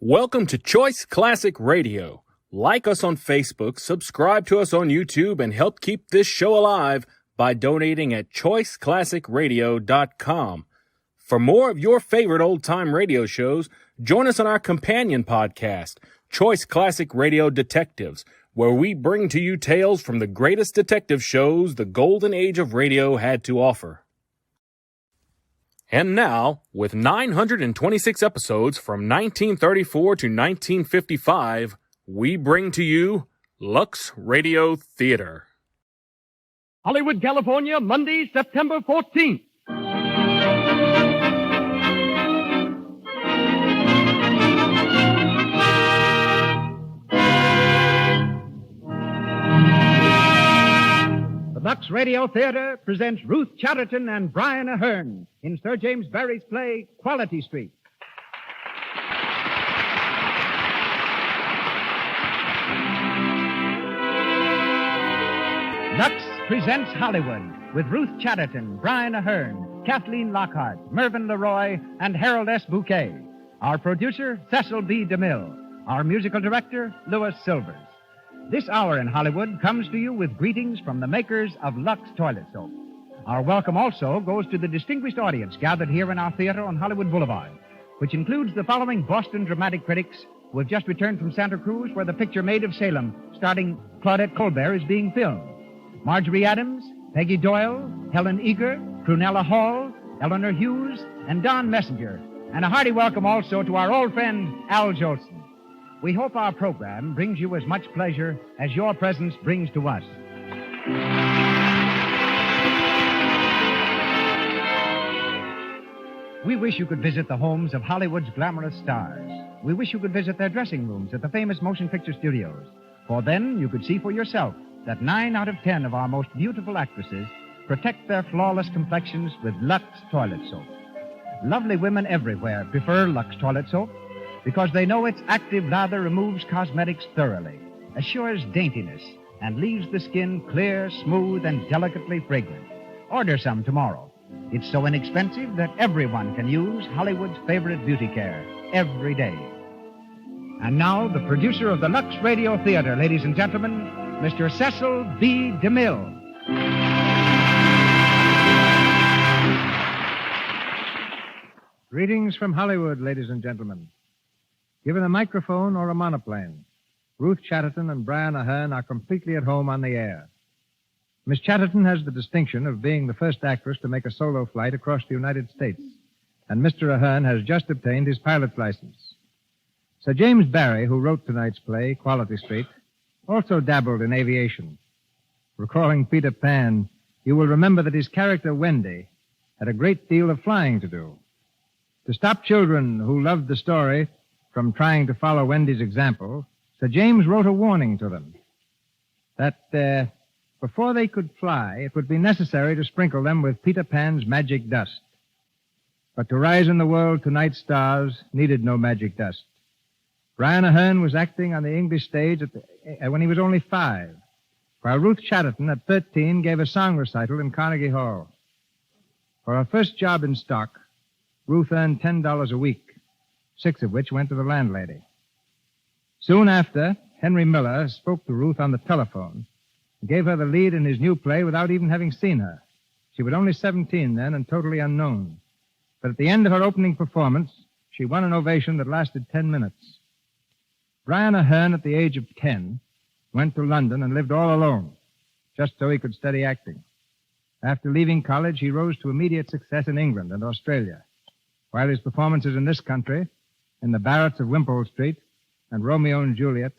Welcome to Choice Classic Radio. Like us on Facebook, subscribe to us on YouTube, and help keep this show alive by donating at choiceclassicradio.com. For more of your favorite old-time radio shows, join us on our companion podcast, Choice Classic Radio Detectives, where we bring to you tales from the greatest detective shows the golden age of radio had to offer. And now, with 926 episodes from 1934 to 1955, we bring to you Lux Radio Theater. Hollywood, California, Monday, September 14th. The Lux Radio Theater presents Ruth Chatterton and Brian Ahern in Sir James Barrie's play, Quality Street. Lux presents Hollywood with Ruth Chatterton, Brian Ahern, Kathleen Lockhart, Mervyn LeRoy, and Harold S. Bouquet. Our producer, Cecil B. DeMille. Our musical director, Louis Silvers. This hour in Hollywood comes to you with greetings from the makers of Lux Toilet Soap. Our welcome also goes to the distinguished audience gathered here in our theater on Hollywood Boulevard, which includes the following Boston dramatic critics who have just returned from Santa Cruz, where the picture Maid of Salem, starring Claudette Colbert, is being filmed. Marjorie Adams, Peggy Doyle, Helen Eager, Prunella Hall, Eleanor Hughes, and Don Messenger. And a hearty welcome also to our old friend, Al Jolson. We hope our program brings you as much pleasure as your presence brings to us. We wish you could visit the homes of Hollywood's glamorous stars. We wish you could visit their dressing rooms at the famous motion picture studios. For then you could see for yourself that 9 out of 10 of our most beautiful actresses protect their flawless complexions with Lux Toilet Soap. Lovely women everywhere prefer Lux Toilet Soap because they know its active lather removes cosmetics thoroughly, assures daintiness, and leaves the skin clear, smooth, and delicately fragrant. Order some tomorrow. It's so inexpensive that everyone can use Hollywood's favorite beauty care every day. And now, the producer of the Lux Radio Theater, ladies and gentlemen, Mr. Cecil B. DeMille. Greetings from Hollywood, ladies and gentlemen. Given a microphone or a monoplane, Ruth Chatterton and Brian Ahern are completely at home on the air. Miss Chatterton has the distinction of being the first actress to make a solo flight across the United States, and Mr. Ahern has just obtained his pilot's license. Sir James Barrie, who wrote tonight's play, Quality Street, also dabbled in aviation. Recalling Peter Pan, you will remember that his character, Wendy, had a great deal of flying to do. To stop children who loved the story from trying to follow Wendy's example, Sir James wrote a warning to them that before they could fly, it would be necessary to sprinkle them with Peter Pan's magic dust. But to rise in the world, tonight's stars needed no magic dust. Brian Ahern was acting on the English stage when he was only 5, while Ruth Chatterton, at 13, gave a song recital in Carnegie Hall. For her first job in stock, Ruth earned $10 a week, 6 of which went to the landlady. Soon after, Henry Miller spoke to Ruth on the telephone and gave her the lead in his new play without even having seen her. She was only 17 then and totally unknown. But at the end of her opening performance, she won an ovation that lasted 10 minutes. Brian Ahern, at the age of 10, went to London and lived all alone, just so he could study acting. After leaving college, he rose to immediate success in England and Australia, while his performances in this country, in The Barretts of Wimpole Street and Romeo and Juliet,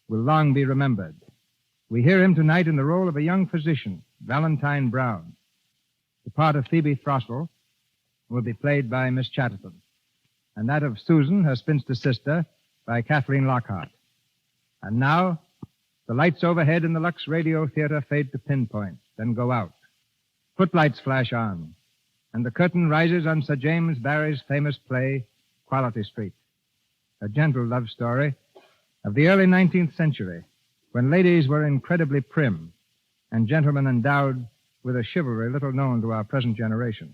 will long be remembered. We hear him tonight in the role of a young physician, Valentine Brown. The part of Phoebe Throstle will be played by Miss Chatterton, and that of Susan, her spinster sister, by Kathleen Lockhart. And now, the lights overhead in the Lux Radio Theater fade to pinpoint, then go out. Footlights flash on, and the curtain rises on Sir James Barrie's famous play, Quality Street, a gentle love story of the early 19th century, when ladies were incredibly prim and gentlemen endowed with a chivalry little known to our present generation.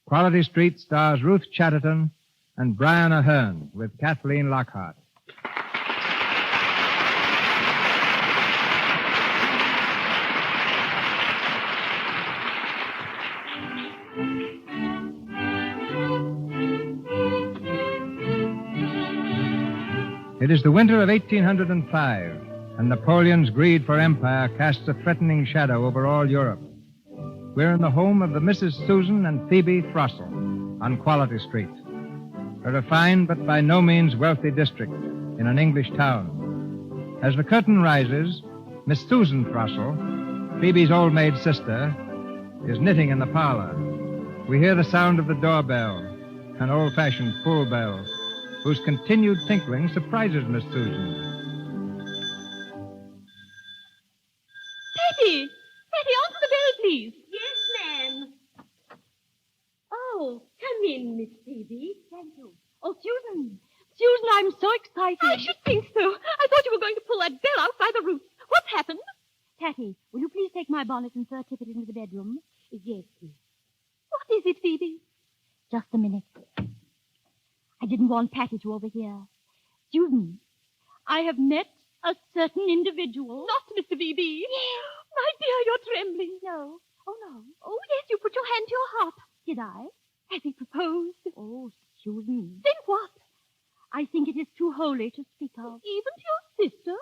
Quality Street stars Ruth Chatterton and Brian Ahern with Kathleen Lockhart. It is the winter of 1805, and Napoleon's greed for empire casts a threatening shadow over all Europe. We're in the home of the Mrs. Susan and Phoebe Throssell on Quality Street, a refined but by no means wealthy district in an English town. As the curtain rises, Miss Susan Throssell, Phoebe's old maid sister, is knitting in the parlor. We hear the sound of the doorbell, an old-fashioned full bell, whose continued tinkling surprises Miss Susan. Patty! Patty, answer the bell, please. Yes, ma'am. Oh, come in, Miss Phoebe. Thank you. Oh, Susan. Susan, I'm so excited. I should think so. I thought you were going to pull that bell out by the roots. What's happened? Patty, will you please take my bonnet and fur tippet into the bedroom? Yes, please. What is it, Phoebe? Just a minute. I didn't want Patty to overhear. Susan, I have met a certain individual. Not Mr. Phoebe. Yes. My dear, you're trembling. No. Oh, no. Oh, yes, you put your hand to your heart. Did I? Has he proposed? Oh, Susan. Then what? I think it is too holy to speak of. Even to your sister?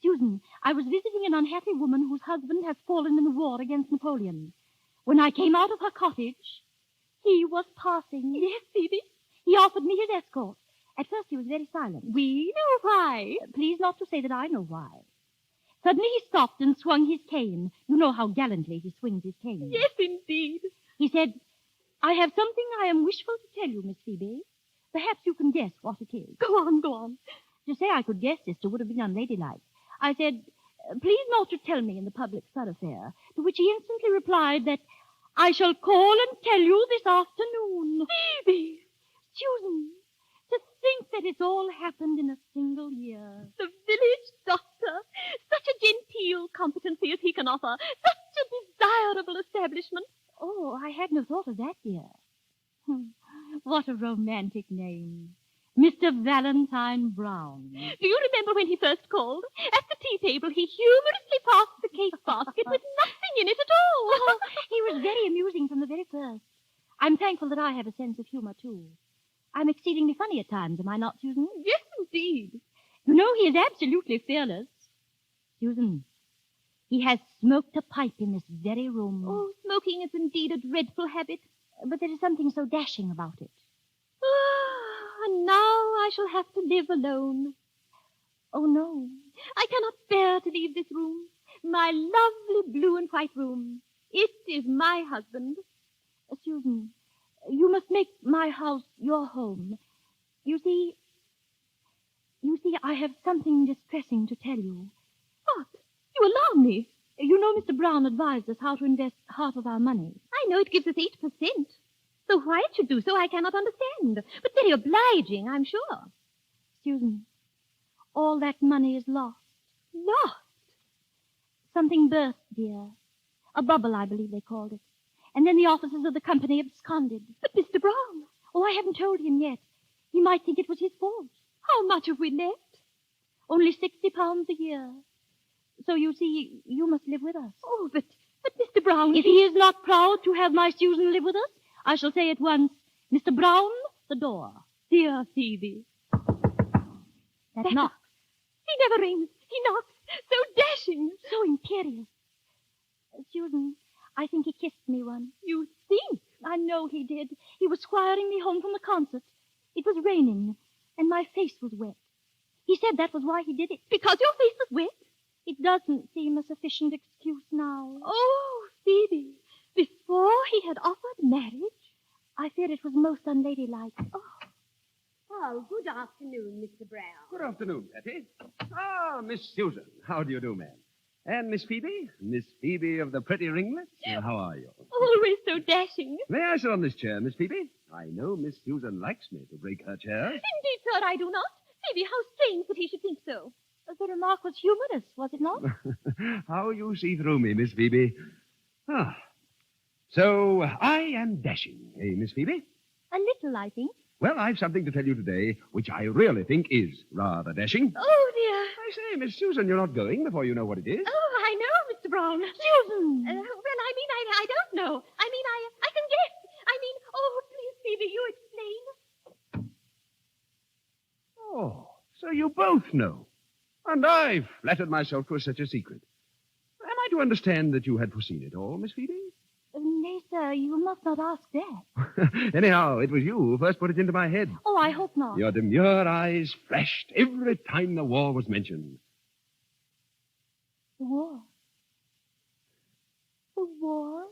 Susan, I was visiting an unhappy woman whose husband has fallen in the war against Napoleon. When I came out of her cottage, he was passing. Yes, Phoebe. He offered me his escort. At first he was very silent. We know why. Please not to say that I know why. Suddenly he stopped and swung his cane. You know how gallantly he swings his cane. Yes, indeed. He said, I have something I am wishful to tell you, Miss Phoebe. Perhaps you can guess what it is. Go on, go on. To say I could guess, sister, would have been unladylike. I said, please not to tell me in the public thoroughfare, to which he instantly replied that I shall call and tell you this afternoon. Phoebe! Susan, to think that it's all happened in a single year. The village doctor. Such a genteel competency as he can offer. Such a desirable establishment. Oh, I had no thought of that, dear. What a romantic name. Mr. Valentine Brown. Do you remember when he first called? At the tea table, he humorously passed the cake basket with nothing in it at all. Oh, he was very amusing from the very first. I'm thankful that I have a sense of humor, too. I'm exceedingly funny at times, am I not, Susan? Yes, indeed. You know, he is absolutely fearless. Susan, he has smoked a pipe in this very room. Oh, smoking is indeed a dreadful habit. But there is something so dashing about it. Ah, and now I shall have to live alone. Oh, no. I cannot bear to leave this room. My lovely blue and white room. It is my husband. Susan, you must make my house your home. You see, I have something distressing to tell you. What? You alarm me. You know Mr. Brown advised us how to invest half of our money. I know it gives us 8%. So why it should do so, I cannot understand. But very obliging, I'm sure. Susan, all that money is lost. Lost? Something burst, dear. A bubble, I believe they called it. And then the officers of the company absconded. But Mr. Brown? Oh, I haven't told him yet. He might think it was his fault. How much have we left? Only £60 a year. So you see, you must live with us. Oh, but Mr. Brown... If he is not proud to have my Susan live with us, I shall say at once, Mr. Brown, the door. Dear Phoebe. That knocks. He never rings. He knocks. So dashing. So imperious. Susan, I think he kissed me once. You think? I know he did. He was squiring me home from the concert. It was raining, and my face was wet. He said that was why he did it. Because your face was wet? It doesn't seem a sufficient excuse now. Oh, Phoebe, before he had offered marriage? I fear it was most unladylike. Oh, good afternoon, Mr. Brown. Good afternoon, Patty. Ah, Miss Susan. How do you do, ma'am? And Miss Phoebe? Miss Phoebe of the pretty ringlets? How are you? Always so dashing. May I sit on this chair, Miss Phoebe? I know Miss Susan likes me to break her chair. Indeed, sir, I do not. Phoebe, how strange that he should think so. The remark was humorous, was it not? How you see through me, Miss Phoebe. Ah. So, I am dashing, eh, Miss Phoebe? A little, I think. Well, I've something to tell you today which I really think is rather dashing. Oh, dear. I say, Miss Susan, you're not going before you know what it is. Oh, I know, Mr. Brown. Susan! Well, I don't know. I can guess. Oh, please, Phoebe, you explain. Oh, so you both know. And I flattered myself 'twas such a secret. Am I to understand that you had foreseen it all, Miss Phoebe? Nay, sir, you must not ask that. Anyhow, it was you who first put it into my head. Oh, I hope not. Your demure eyes flashed every time the war was mentioned. The war. The war?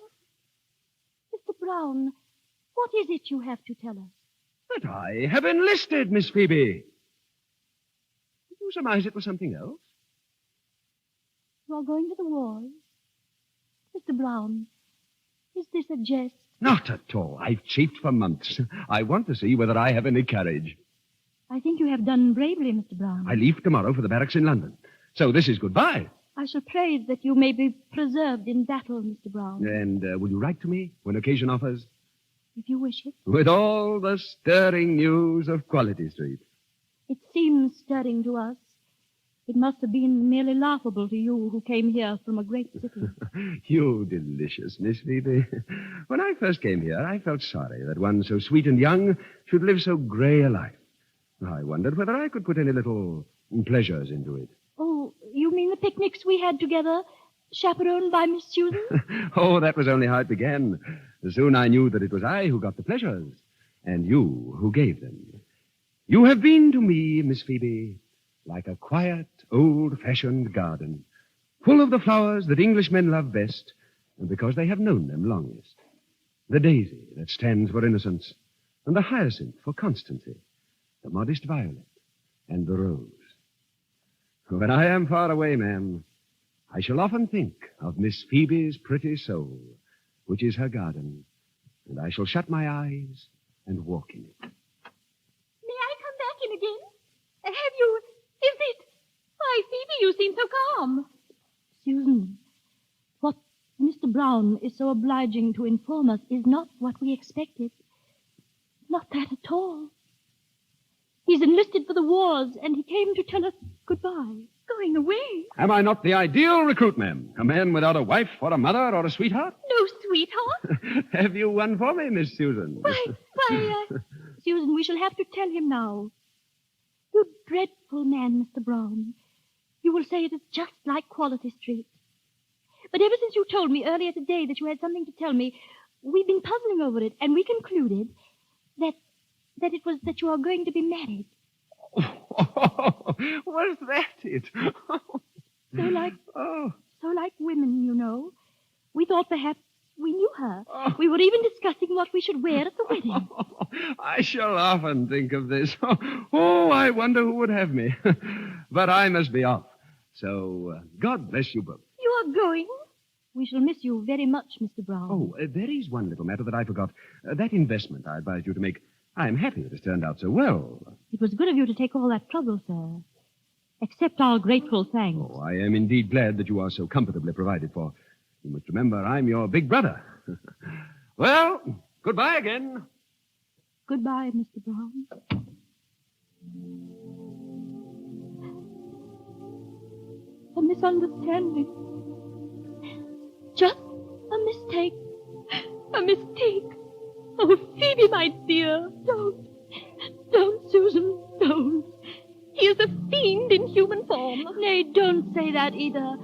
Mr. Brown, what is it you have to tell us? But I have enlisted, Miss Phoebe. Did you surmise it was something else? You are going to the wars? Mr. Brown, is this a jest? Not at all. I've chafed for months. I want to see whether I have any courage. I think you have done bravely, Mr. Brown. I leave tomorrow for the barracks in London. So this is goodbye. I shall pray that you may be preserved in battle, Mr. Brown, And will you write to me when occasion offers? if you wish it. With all the stirring news of Quality Street. It seems stirring to us. It must have been merely laughable to you who came here from a great city. You delicious Miss Phoebe. When I first came here, I felt sorry that one so sweet and young should live so grey a life. I wondered whether I could put any little pleasures into it. Oh, you mean the picnics we had together, chaperoned by Miss Susan? Oh, that was only how it began. Soon I knew that it was I who got the pleasures, and you who gave them. You have been to me, Miss Phoebe, like a quiet, old-fashioned garden, full of the flowers that Englishmen love best, and because they have known them longest. The daisy that stands for innocence, and the hyacinth for constancy, the modest violet, and the rose. When I am far away, ma'am, I shall often think of Miss Phoebe's pretty soul, which is her garden, and I shall shut my eyes and walk in it. May I come back in again? Have you... Is it... Why, Phoebe, you seem so calm. Susan, what Mr. Brown is so obliging to inform us is not what we expected. Not that at all. He's enlisted for the wars, and he came to tell us goodbye. Going away? Am I not the ideal recruit, ma'am? A man without a wife or a mother or a sweetheart? No sweetheart? Have you one for me, Miss Susan? Susan, we shall have to tell him now. You dreadful man, Mr. Brown. You will say it is just like Quality Street. But ever since you told me earlier today that you had something to tell me, we've been puzzling over it, and we concluded that it was that you are going to be married. Was that it? So like women, you know. We thought perhaps we knew her. We were even discussing what we should wear at the wedding. I shall often think of this. I wonder who would have me. But I must be off. So, God bless you both. You are going? We shall miss you very much, Mr. Brown. There is one little matter that I forgot. That investment I advised you to make. I'm happy it has turned out so well. It was good of you to take all that trouble, sir. Accept our grateful thanks. I am indeed glad that you are so comfortably provided for. You must remember I'm your big brother. Well, goodbye again. Goodbye, Mr. Brown. A misunderstanding. Just a mistake. A mistake. Oh, Phoebe, my dear. Don't, Susan, don't. He is a fiend in human form. Nay, don't say that either.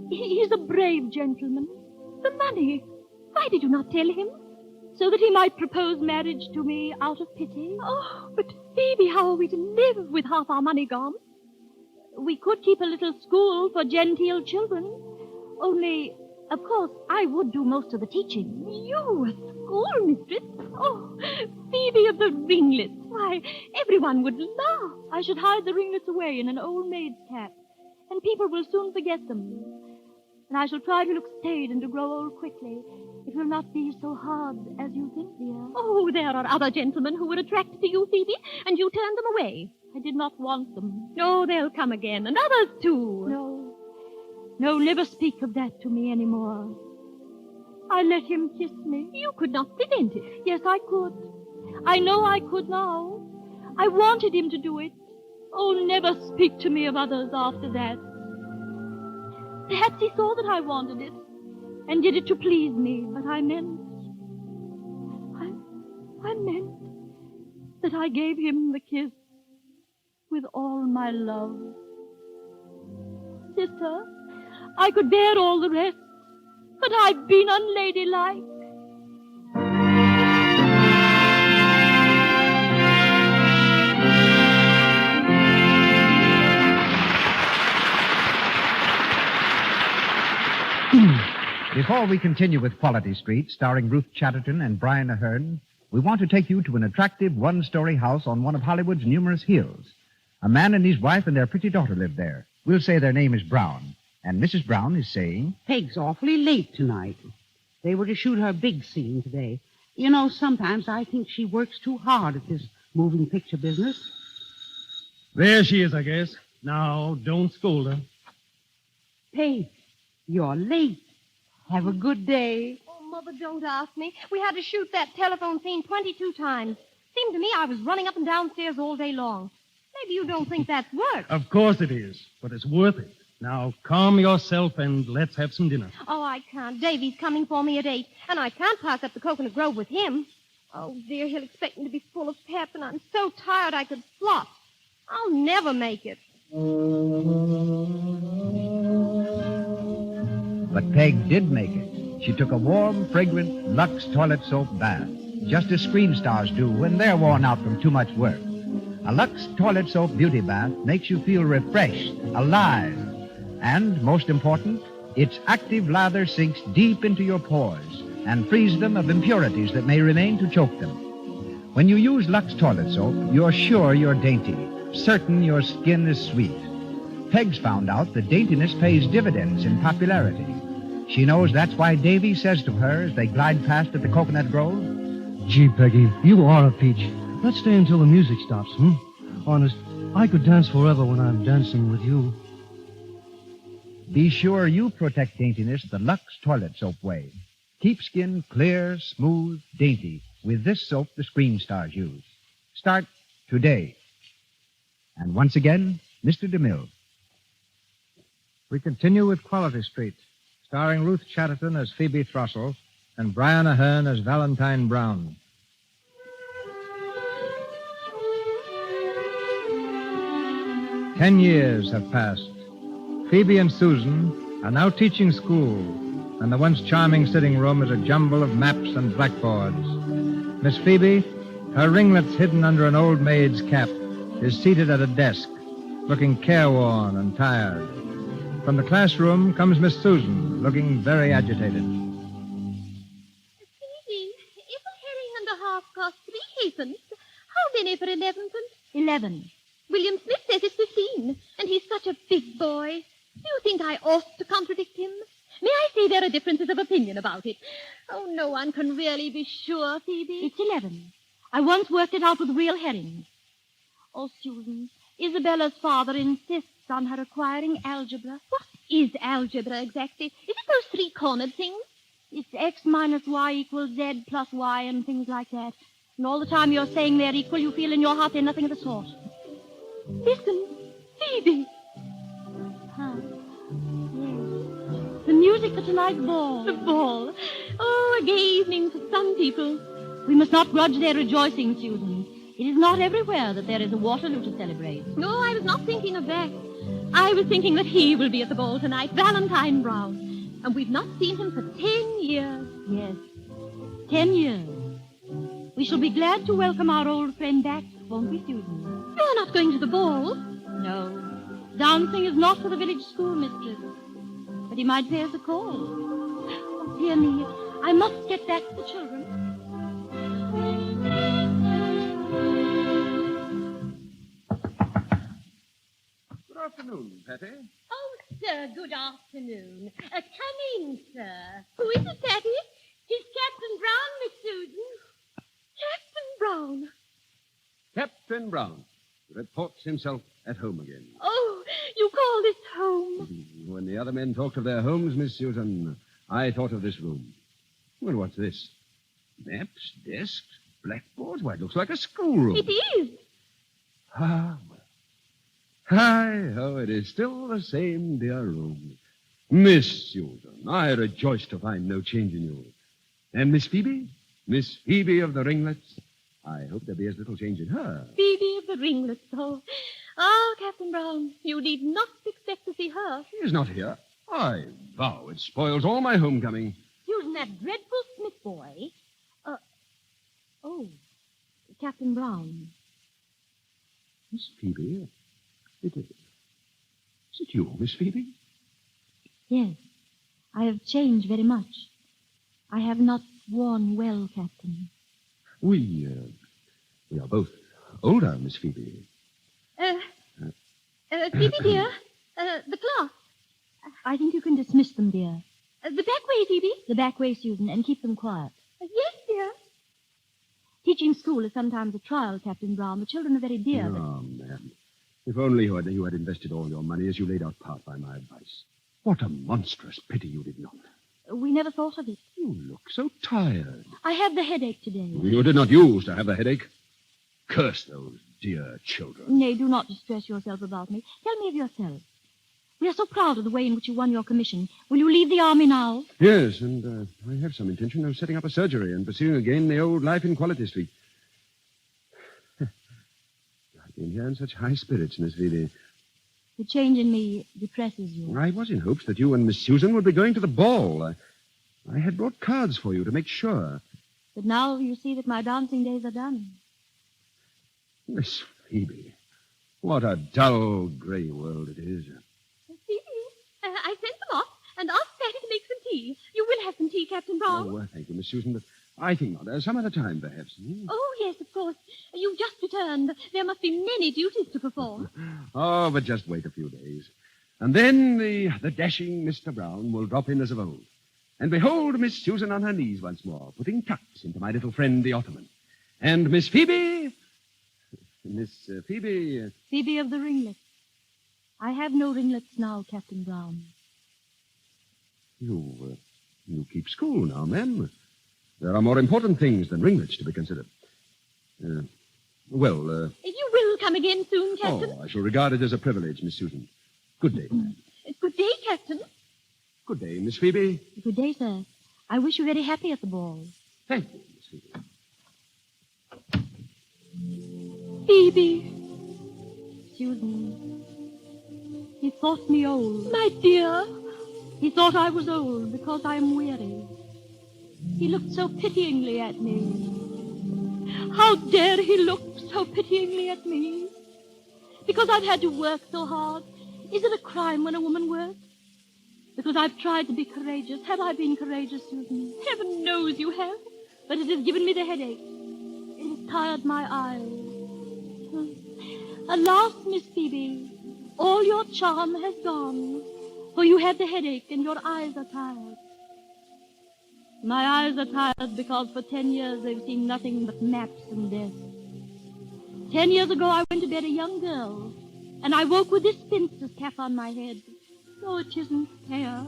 He's a brave gentleman. The money. Why did you not tell him? So that he might propose marriage to me out of pity? Oh, but Phoebe, how are we to live with half our money gone? We could keep a little school for genteel children. Only, of course, I would do most of the teaching. You, a schoolmistress? Oh, Phoebe of the ringlets. Why, everyone would laugh. I should hide the ringlets away in an old maid's cap, and people will soon forget them. And I shall try to look staid and to grow old quickly. It will not be so hard as you think, dear. Oh, there are other gentlemen who were attracted to you, Phoebe, and you turned them away. I did not want them. Oh, they'll come again, and others too. No, never speak of that to me anymore. I let him kiss me. You could not prevent it. Yes, I could. I know I could now. I wanted him to do it. Oh, never speak to me of others after that. Perhaps he saw that I wanted it and did it to please me, but I meant that I gave him the kiss with all my love. Sister, I could bear all the rest, but I've been unladylike. Before we continue with Quality Street, starring Ruth Chatterton and Brian Ahern, we want to take you to an attractive one-story house on one of Hollywood's numerous hills. A man and his wife and their pretty daughter live there. We'll say their name is Brown. And Mrs. Brown is saying... Peg's awfully late tonight. They were to shoot her big scene today. You know, sometimes I think she works too hard at this moving picture business. There she is, I guess. Now, don't scold her. Peg, you're late. Have a good day. Oh, Mother, don't ask me. We had to shoot that telephone scene 22 times. Seemed to me I was running up and downstairs all day long. Maybe you don't think that's work. Of course it is, but it's worth it. Now, calm yourself and let's have some dinner. Oh, I can't. Davy's coming for me at 8, and I can't pass up the Coconut Grove with him. Oh, dear, he'll expect me to be full of pep, and I'm so tired I could flop. I'll never make it. But Peg did make it. She took a warm, fragrant Lux toilet soap bath, just as screen stars do when they're worn out from too much work. A Lux toilet soap beauty bath makes you feel refreshed, alive. And, most important, its active lather sinks deep into your pores and frees them of impurities that may remain to choke them. When you use Lux toilet soap, you're sure you're dainty, certain your skin is sweet. Peg's found out that daintiness pays dividends in popularity. She knows that's why Davy says to her as they glide past at the Coconut Grove, Gee, Peggy, you are a peach. Let's stay until the music stops, Honest, I could dance forever when I'm dancing with you. be sure you protect daintiness the Lux toilet soap way. Keep skin clear, smooth, dainty with this soap the screen stars use. Start today. And once again, Mr. DeMille. We continue with Quality Street, starring Ruth Chatterton as Phoebe Thrussell and Brian Ahern as Valentine Brown. 10 years have passed. Phoebe and Susan are now teaching school, and the once charming sitting room is a jumble of maps and blackboards. Miss Phoebe, her ringlets hidden under an old maid's cap, is seated at a desk, looking careworn and tired. From the classroom comes Miss Susan, looking very agitated. Phoebe, if a herring and a half cost 3 halfpence, how many for 11pence? 11. William Smith says it's 15, and he's such a big boy. Do you think I ought to contradict him? May I say there are differences of opinion about it? Oh, no one can really be sure, Phoebe. It's 11. I once worked it out with real herrings. Oh, Susan, Isabella's father insists on her acquiring algebra. What is algebra exactly? Is it those 3-cornered things? It's x minus y equals z plus y and things like that. And all the time you're saying they're equal, you feel in your heart they're nothing of the sort. Listen, Phoebe. Huh. Yes. The music for tonight's ball. The ball. Oh, a gay evening for some people. We must not grudge their rejoicing, Susan. It is not everywhere that there is a Waterloo to celebrate. No, I was not thinking of that. I was thinking that he will be at the ball tonight, Valentine Brown. And we've not seen him for 10 years. Yes, 10 years. We shall be glad to welcome our old friend back, won't we, Susan? You're not going to the ball. No. Dancing is not for the village schoolmistress. But he might pay us a call. Oh, dear me. I must get back to the children. Good afternoon, Patty. Oh, sir, good afternoon. Come in, sir. Who is it, Patty? It's Captain Brown, Miss Susan. Captain Brown. Captain Brown reports himself at home again. Oh, you call this home? When the other men talked of their homes, Miss Susan, I thought of this room. Well, what's this? Maps, desks, blackboards? Why, it looks like a schoolroom. It is. Ah, well. Hi-ho, it is still the same dear room. Miss Susan, I rejoice to find no change in you. And Miss Phoebe? Miss Phoebe of the ringlets? I hope there be as little change in her. Phoebe of the ringlets, Oh, Captain Brown, you need not expect to see her. She is not here. I vow it spoils all my homecoming. Susan, that dreadful Smith boy. Captain Brown. Miss Phoebe? Is it you, Miss Phoebe? Yes, I have changed very much. I have not worn well, Captain. We are both older, Miss Phoebe. Phoebe, dear, the class. I think you can dismiss them, dear. The back way, Phoebe. The back way, Susan, and keep them quiet. Yes, dear. Teaching school is sometimes a trial, Captain Brown. The children are very dear. Oh, ma'am. If only you had invested all your money as you laid out part by my advice. What a monstrous pity you did not. We never thought of it. You look so tired. I have the headache today. You did not use to have the headache. Curse those dear children. Nay, do not distress yourself about me. Tell me of yourself. We are so proud of the way in which you won your commission. Will you leave the army now? Yes, and I have some intention of setting up a surgery and pursuing again the old life in Quality Street. I've been here in such high spirits, Miss Phoebe. The change in me depresses you. I was in hopes that you and Miss Susan would be going to the ball. I had brought cards for you to make sure. But now you see that my dancing days are done. Miss Phoebe, what a dull, gray world it is. Phoebe, I sent them off and asked Fatty to make some tea. You will have some tea, Captain Brown. Oh, thank you, Miss Susan, but I think not. Some other time, perhaps. Oh, yes, of course. You've just returned. There must be many duties to perform. Oh, but just wait a few days. And then the dashing Mr. Brown will drop in as of old. And behold Miss Susan on her knees once more, putting tucks into my little friend, the Ottoman. And Miss Phoebe... Miss Phoebe... Phoebe of the ringlets. I have no ringlets now, Captain Brown. You keep school now, ma'am. There are more important things than ringlets to be considered. You will come again soon, Captain. I shall regard it as a privilege, Miss Susan. Good day, ma'am. Good day, Captain. Good day, Miss Phoebe. Good day, sir. I wish you very happy at the ball. Thank you, Miss Phoebe. Phoebe. Susan. He thought me old. My dear. He thought I was old because I am weary. He looked so pityingly at me. How dare he look so pityingly at me? Because I've had to work so hard. Is it a crime when a woman works? Because I've tried to be courageous. Have I been courageous, Susan? Heaven knows you have. But it has given me the headache. It has tired my eyes. Alas, Miss Phoebe, all your charm has gone. For you had the headache and your eyes are tired. My eyes are tired because for 10 years they've seen nothing but maps and death. 10 years ago I went to bed a young girl, and I woke with this spinster's cap on my head. Oh, it isn't fair.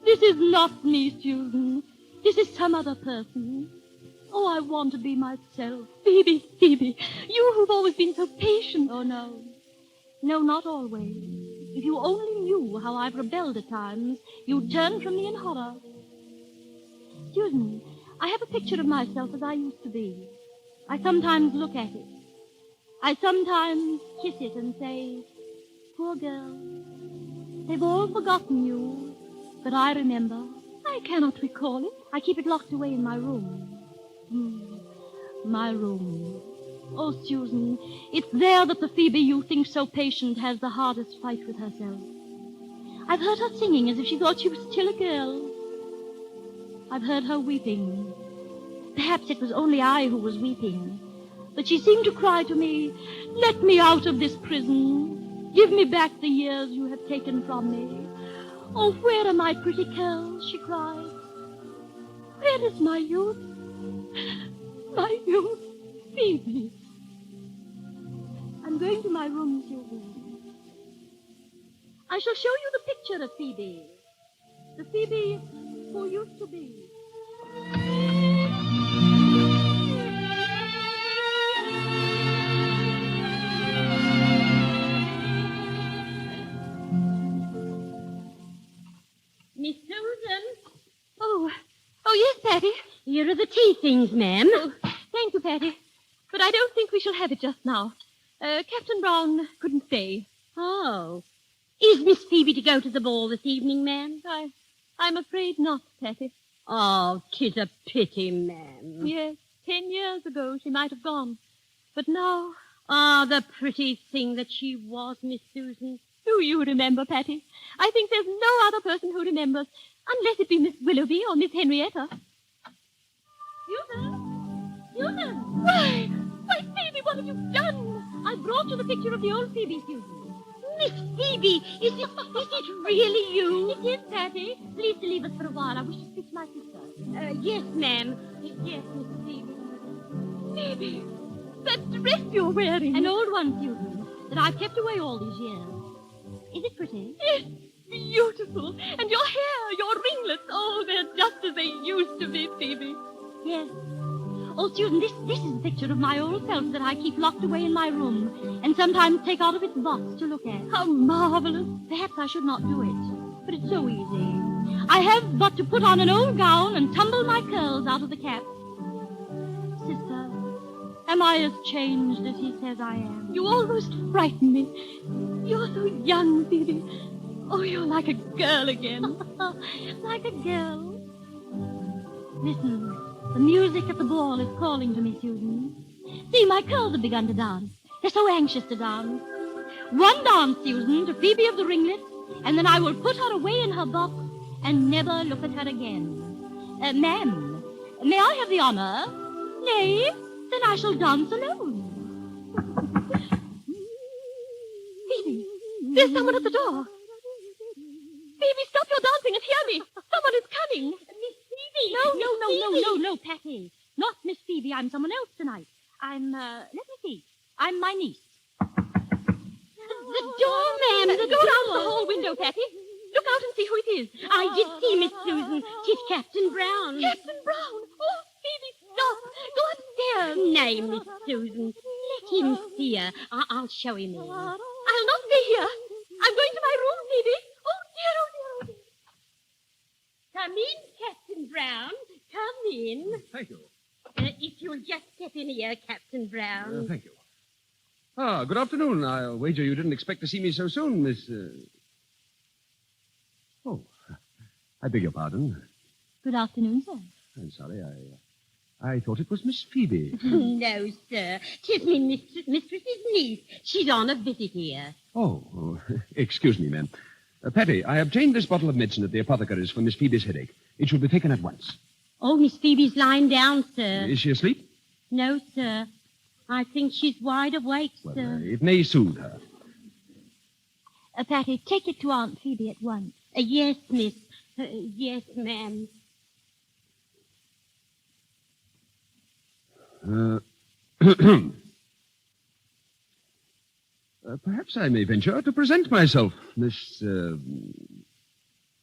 This is not me, Susan. This is some other person. Oh, I want to be myself. Phoebe, Phoebe, you who've always been so patient. Oh, no. No, not always. If you only knew how I've rebelled at times, you'd turn from me in horror. Susan, I have a picture of myself as I used to be. I sometimes look at it. I sometimes kiss it and say, poor girl, they've all forgotten you, but I remember. I cannot recall it. I keep it locked away in my room. My room. Oh, Susan, it's there that the Phoebe you think so patient has the hardest fight with herself. I've heard her singing as if she thought she was still a girl. I've heard her weeping. Perhaps it was only I who was weeping. But she seemed to cry to me, let me out of this prison. Give me back the years you have taken from me. Oh, where are my pretty curls, she cried. Where is my youth? My youth, Phoebe. I'm going to my room, Susan. I shall show you the picture of Phoebe. The Phoebe who used to be. Patty. Here are the tea things, ma'am. Oh, thank you, Patty. But I don't think we shall have it just now. Captain Brown couldn't stay. Oh. Is Miss Phoebe to go to the ball this evening, ma'am? I'm afraid not, Patty. Oh, 'tis a pity, ma'am. Yes, 10 years ago she might have gone. But now... Ah, the pretty thing that she was, Miss Susan. Do you remember, Patty? I think there's no other person who remembers, unless it be Miss Willoughby or Miss Henrietta. Susan! Why, Phoebe, what have you done? I brought you the picture of the old Phoebe, Susan. Miss Phoebe, is it really you? It is, Patty. Please to leave us for a while. I wish to speak to my sister. Yes, ma'am. Yes, Miss Phoebe. Phoebe, that dress you're wearing. An old one, Susan, that I've kept away all these years. Is it pretty? Yes, beautiful. And your hair, your ringlets, oh, they're just as they used to be, Phoebe. Yes. Oh, Susan, this is a picture of my old self that I keep locked away in my room and sometimes take out of its box to look at. How marvelous. Perhaps I should not do it, but it's so easy. I have but to put on an old gown and tumble my curls out of the cap. Sister, am I as changed as he says I am? You almost frighten me. You're so young, Phoebe. Oh, you're like a girl again. Like a girl. Listen. The music at the ball is calling to me, Susan. See, my curls have begun to dance. They're so anxious to dance. One dance, Susan, to Phoebe of the ringlets, and then I will put her away in her box and never look at her again. Ma'am, may I have the honor? Nay, then I shall dance alone. Phoebe, there's someone at the door. Phoebe, stop your dancing and hear me. Someone is coming. No, Patty. Not Miss Phoebe. I'm someone else tonight. Let me see. I'm my niece. The door, ma'am. Go down to the hall window, Patty. Look out and see who it is. I did see Miss Susan. 'Tis Captain Brown. Captain Brown. Oh, Phoebe, stop. Go upstairs. Nay, Miss Susan. Let him see her. I'll show him in. I'll not be here. I'm going to my room, Phoebe. Oh, dear, oh, dear, oh, dear. Come in, Captain Brown. Come in. Thank you. If you'll just step in here, Captain Brown. Thank you. Ah, good afternoon. I'll wager you didn't expect to see me so soon, Miss... Oh, I beg your pardon. Good afternoon, sir. I'm sorry, I thought it was Miss Phoebe. No, sir. 'Tis me mistress's niece. She's on a visit here. Oh, excuse me, ma'am. Patty, I obtained this bottle of medicine at the apothecary's for Miss Phoebe's headache. It should be taken at once. Oh, Miss Phoebe's lying down, sir. Is she asleep? No, sir. I think she's wide awake, Well, sir. it may soothe her. Patty, take it to Aunt Phoebe at once. Yes, miss. Yes, ma'am. Perhaps I may venture to present myself, Miss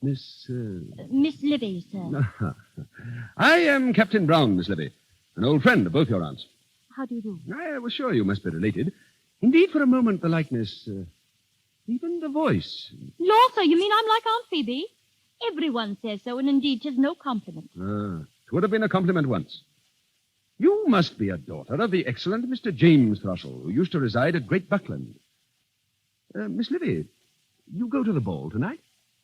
Miss Livy, sir. I am Captain Brown, Miss Livy, an old friend of both your aunts. How do you do? I was sure you must be related. Indeed, for a moment, the likeness, even the voice. Law, sir, you mean I'm like Aunt Phoebe? Everyone says so, and indeed 'tis no compliment. It would have been a compliment once. You must be a daughter of the excellent Mr. James Thrushell, who used to reside at Great Buckland. Miss Livy, you go to the ball tonight?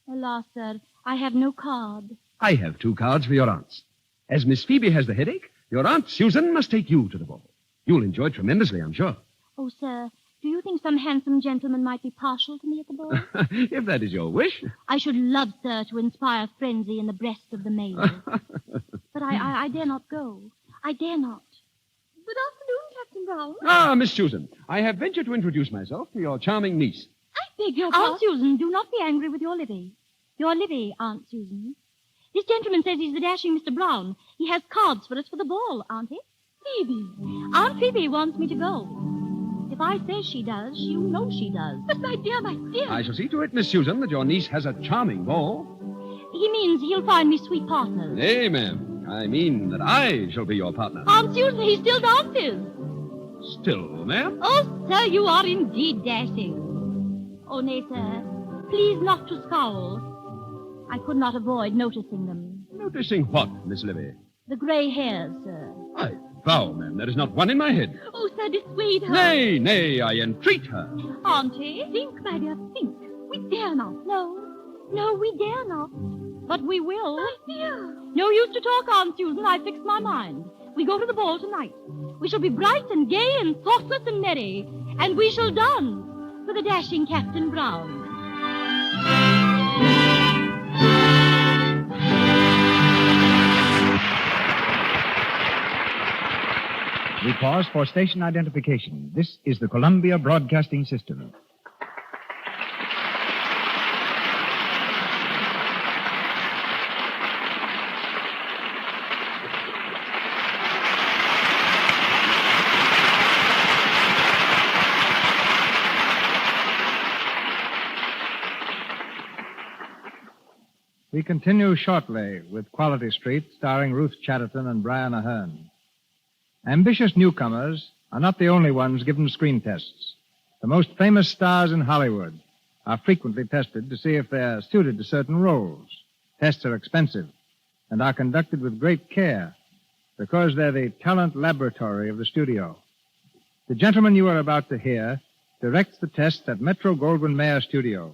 Alas, sir, I have no card. I have 2 cards for your aunts. As Miss Phoebe has the headache, your Aunt Susan must take you to the ball. You'll enjoy it tremendously, I'm sure. Oh, sir, do you think some handsome gentleman might be partial to me at the ball? If that is your wish. I should love, sir, to inspire frenzy in the breast of the maid. But I dare not go. I dare not. Good afternoon, Captain Brown. Ah, Miss Susan, I have ventured to introduce myself to your charming niece. I beg your pardon. Aunt Susan, do not be angry with your Livy. Your Livy, Aunt Susan. This gentleman says he's the dashing Mr. Brown. He has cards for us for the ball, Auntie. Phoebe. Aunt Phoebe wants me to go. If I say she does, you know she does. But, my dear. I shall see to it, Miss Susan, that your niece has a charming ball. He means he'll find me sweet partners. Nay, ma'am. I mean that I shall be your partner. Aunt Susan, he still dances. Still, ma'am? Oh, sir, you are indeed dashing. Oh, nay, sir. Please not to scowl. I could not avoid noticing them. Noticing what, Miss Livy? The gray hairs, sir. I vow, ma'am, there is not one in my head. Oh, sir, dissuade her. Nay, nay, I entreat her. Auntie, think, my dear, think. We dare not. No, we dare not. But we will. My dear. No use to talk on, Susan. I fixed my mind. We go to the ball tonight. We shall be bright and gay and thoughtless and merry. And we shall dance for the dashing Captain Brown. We pause for station identification. This is the Columbia Broadcasting System. We continue shortly with Quality Street, starring Ruth Chatterton and Brian Ahern. Ambitious newcomers are not the only ones given screen tests. The most famous stars in Hollywood are frequently tested to see if they're suited to certain roles. Tests are expensive and are conducted with great care because they're the talent laboratory of the studio. The gentleman you are about to hear directs the tests at Metro Goldwyn Mayer Studio.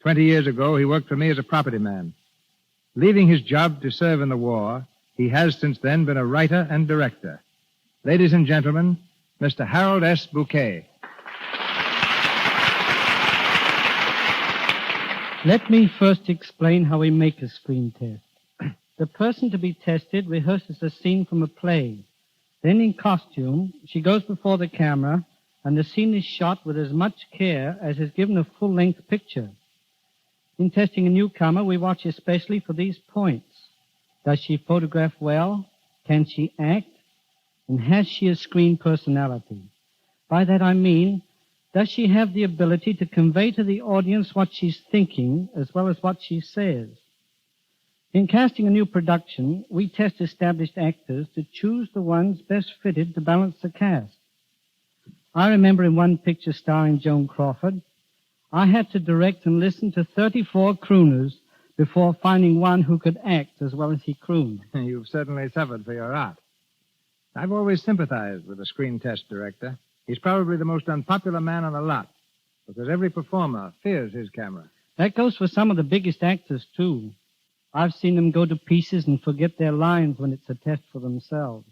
20 years ago, he worked for me as a property man. Leaving his job to serve in the war, he has since then been a writer and director. Ladies and gentlemen, Mr. Harold S. Bouquet. Let me first explain how we make a screen test. The person to be tested rehearses a scene from a play. Then in costume, she goes before the camera, and the scene is shot with as much care as is given a full-length picture. In testing a newcomer, we watch especially for these points. Does she photograph well? Can she act? And has she a screen personality? By that I mean, does she have the ability to convey to the audience what she's thinking as well as what she says? In casting a new production, we test established actors to choose the ones best fitted to balance the cast. I remember in one picture starring Joan Crawford, I had to direct and listen to 34 crooners before finding one who could act as well as he crooned. You've certainly suffered for your art. I've always sympathized with a screen test director. He's probably the most unpopular man on the lot because every performer fears his camera. That goes for some of the biggest actors, too. I've seen them go to pieces and forget their lines when it's a test for themselves.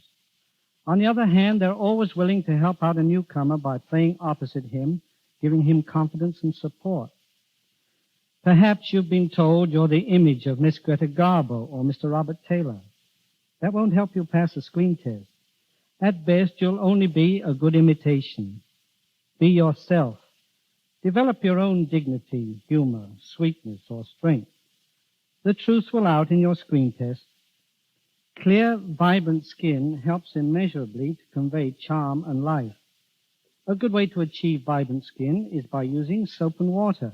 On the other hand, they're always willing to help out a newcomer by playing opposite him, giving him confidence and support. Perhaps you've been told you're the image of Miss Greta Garbo or Mr. Robert Taylor. That won't help you pass a screen test. At best, you'll only be a good imitation. Be yourself. Develop your own dignity, humor, sweetness, or strength. The truth will out in your screen test. Clear, vibrant skin helps immeasurably to convey charm and life. A good way to achieve vibrant skin is by using soap and water.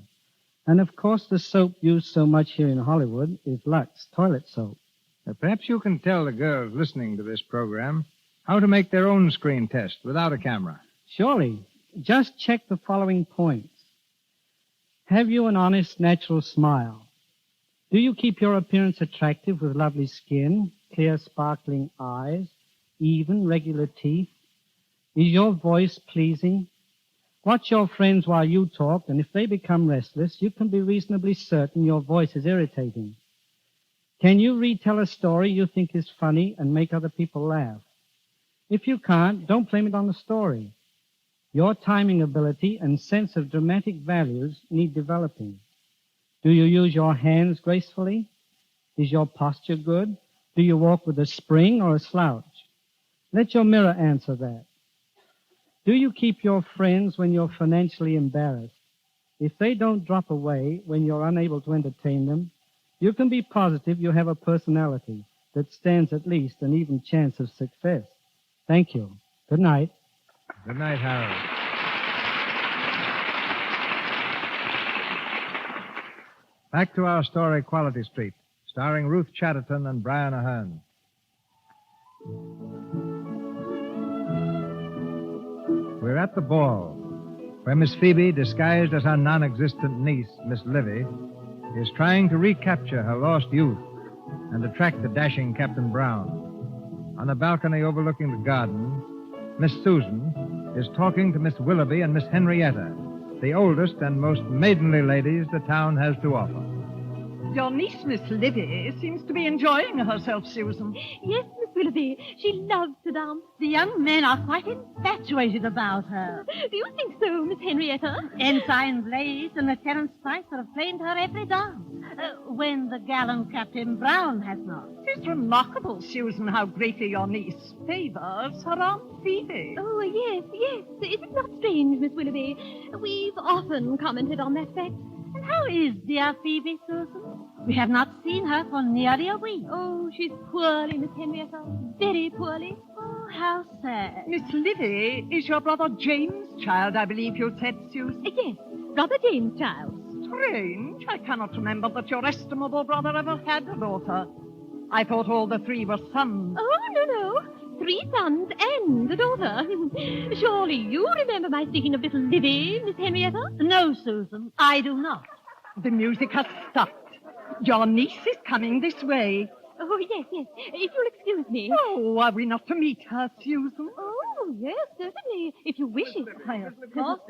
And of course, the soap used so much here in Hollywood is Lux toilet soap. Perhaps you can tell the girls listening to this program how to make their own screen test without a camera. Surely. Just check the following points. Have you an honest, natural smile? Do you keep your appearance attractive with lovely skin, clear, sparkling eyes, even, regular teeth? Is your voice pleasing? Watch your friends while you talk, and if they become restless, you can be reasonably certain your voice is irritating. Can you retell a story you think is funny and make other people laugh? If you can't, don't blame it on the story. Your timing ability and sense of dramatic values need developing. Do you use your hands gracefully? Is your posture good? Do you walk with a spring or a slouch? Let your mirror answer that. Do you keep your friends when you're financially embarrassed? If they don't drop away when you're unable to entertain them, you can be positive you have a personality that stands at least an even chance of success. Thank you. Good night. Good night, Harold. Back to our story, Quality Street, starring Ruth Chatterton and Brian Ahern. We're at the ball, where Miss Phoebe, disguised as her non-existent niece, Miss Livy, is trying to recapture her lost youth and attract the dashing Captain Brown. on a balcony overlooking the garden, Miss Susan is talking to Miss Willoughby and Miss Henrietta, the oldest and most maidenly ladies the town has to offer. Your niece, Miss Livy, seems to be enjoying herself, Susan. Yes, Miss Willoughby. She loves to dance. The young men are quite infatuated about her. Do you think so, Miss Henrietta? Ensign Blaze and Lieutenant Spicer have played her every dance, when the gallant Captain Brown has not. It's remarkable, Susan, how greatly your niece favors her Aunt Phoebe. Oh, yes, yes. Is it not strange, Miss Willoughby? We've often commented on that fact. And how is dear Phoebe, Susan? We have not seen her for nearly a week. Oh, she's poorly, Miss Henrietta. Very poorly. Oh, how sad. Miss Livy is your brother James' child, I believe you said, Susan. Yes, Brother James' child. Strange. I cannot remember that your estimable brother ever had a daughter. I thought all the three were sons. Oh, no. 3 sons and a daughter. Surely you remember my speaking of little Livy, Miss Henrietta? No, Susan, I do not. The music has stopped. Your niece is coming this way. Oh, yes, yes. If you'll excuse me. Oh, are we not to meet her, Susan? Oh, yes, certainly. If you wish it. Why, of course.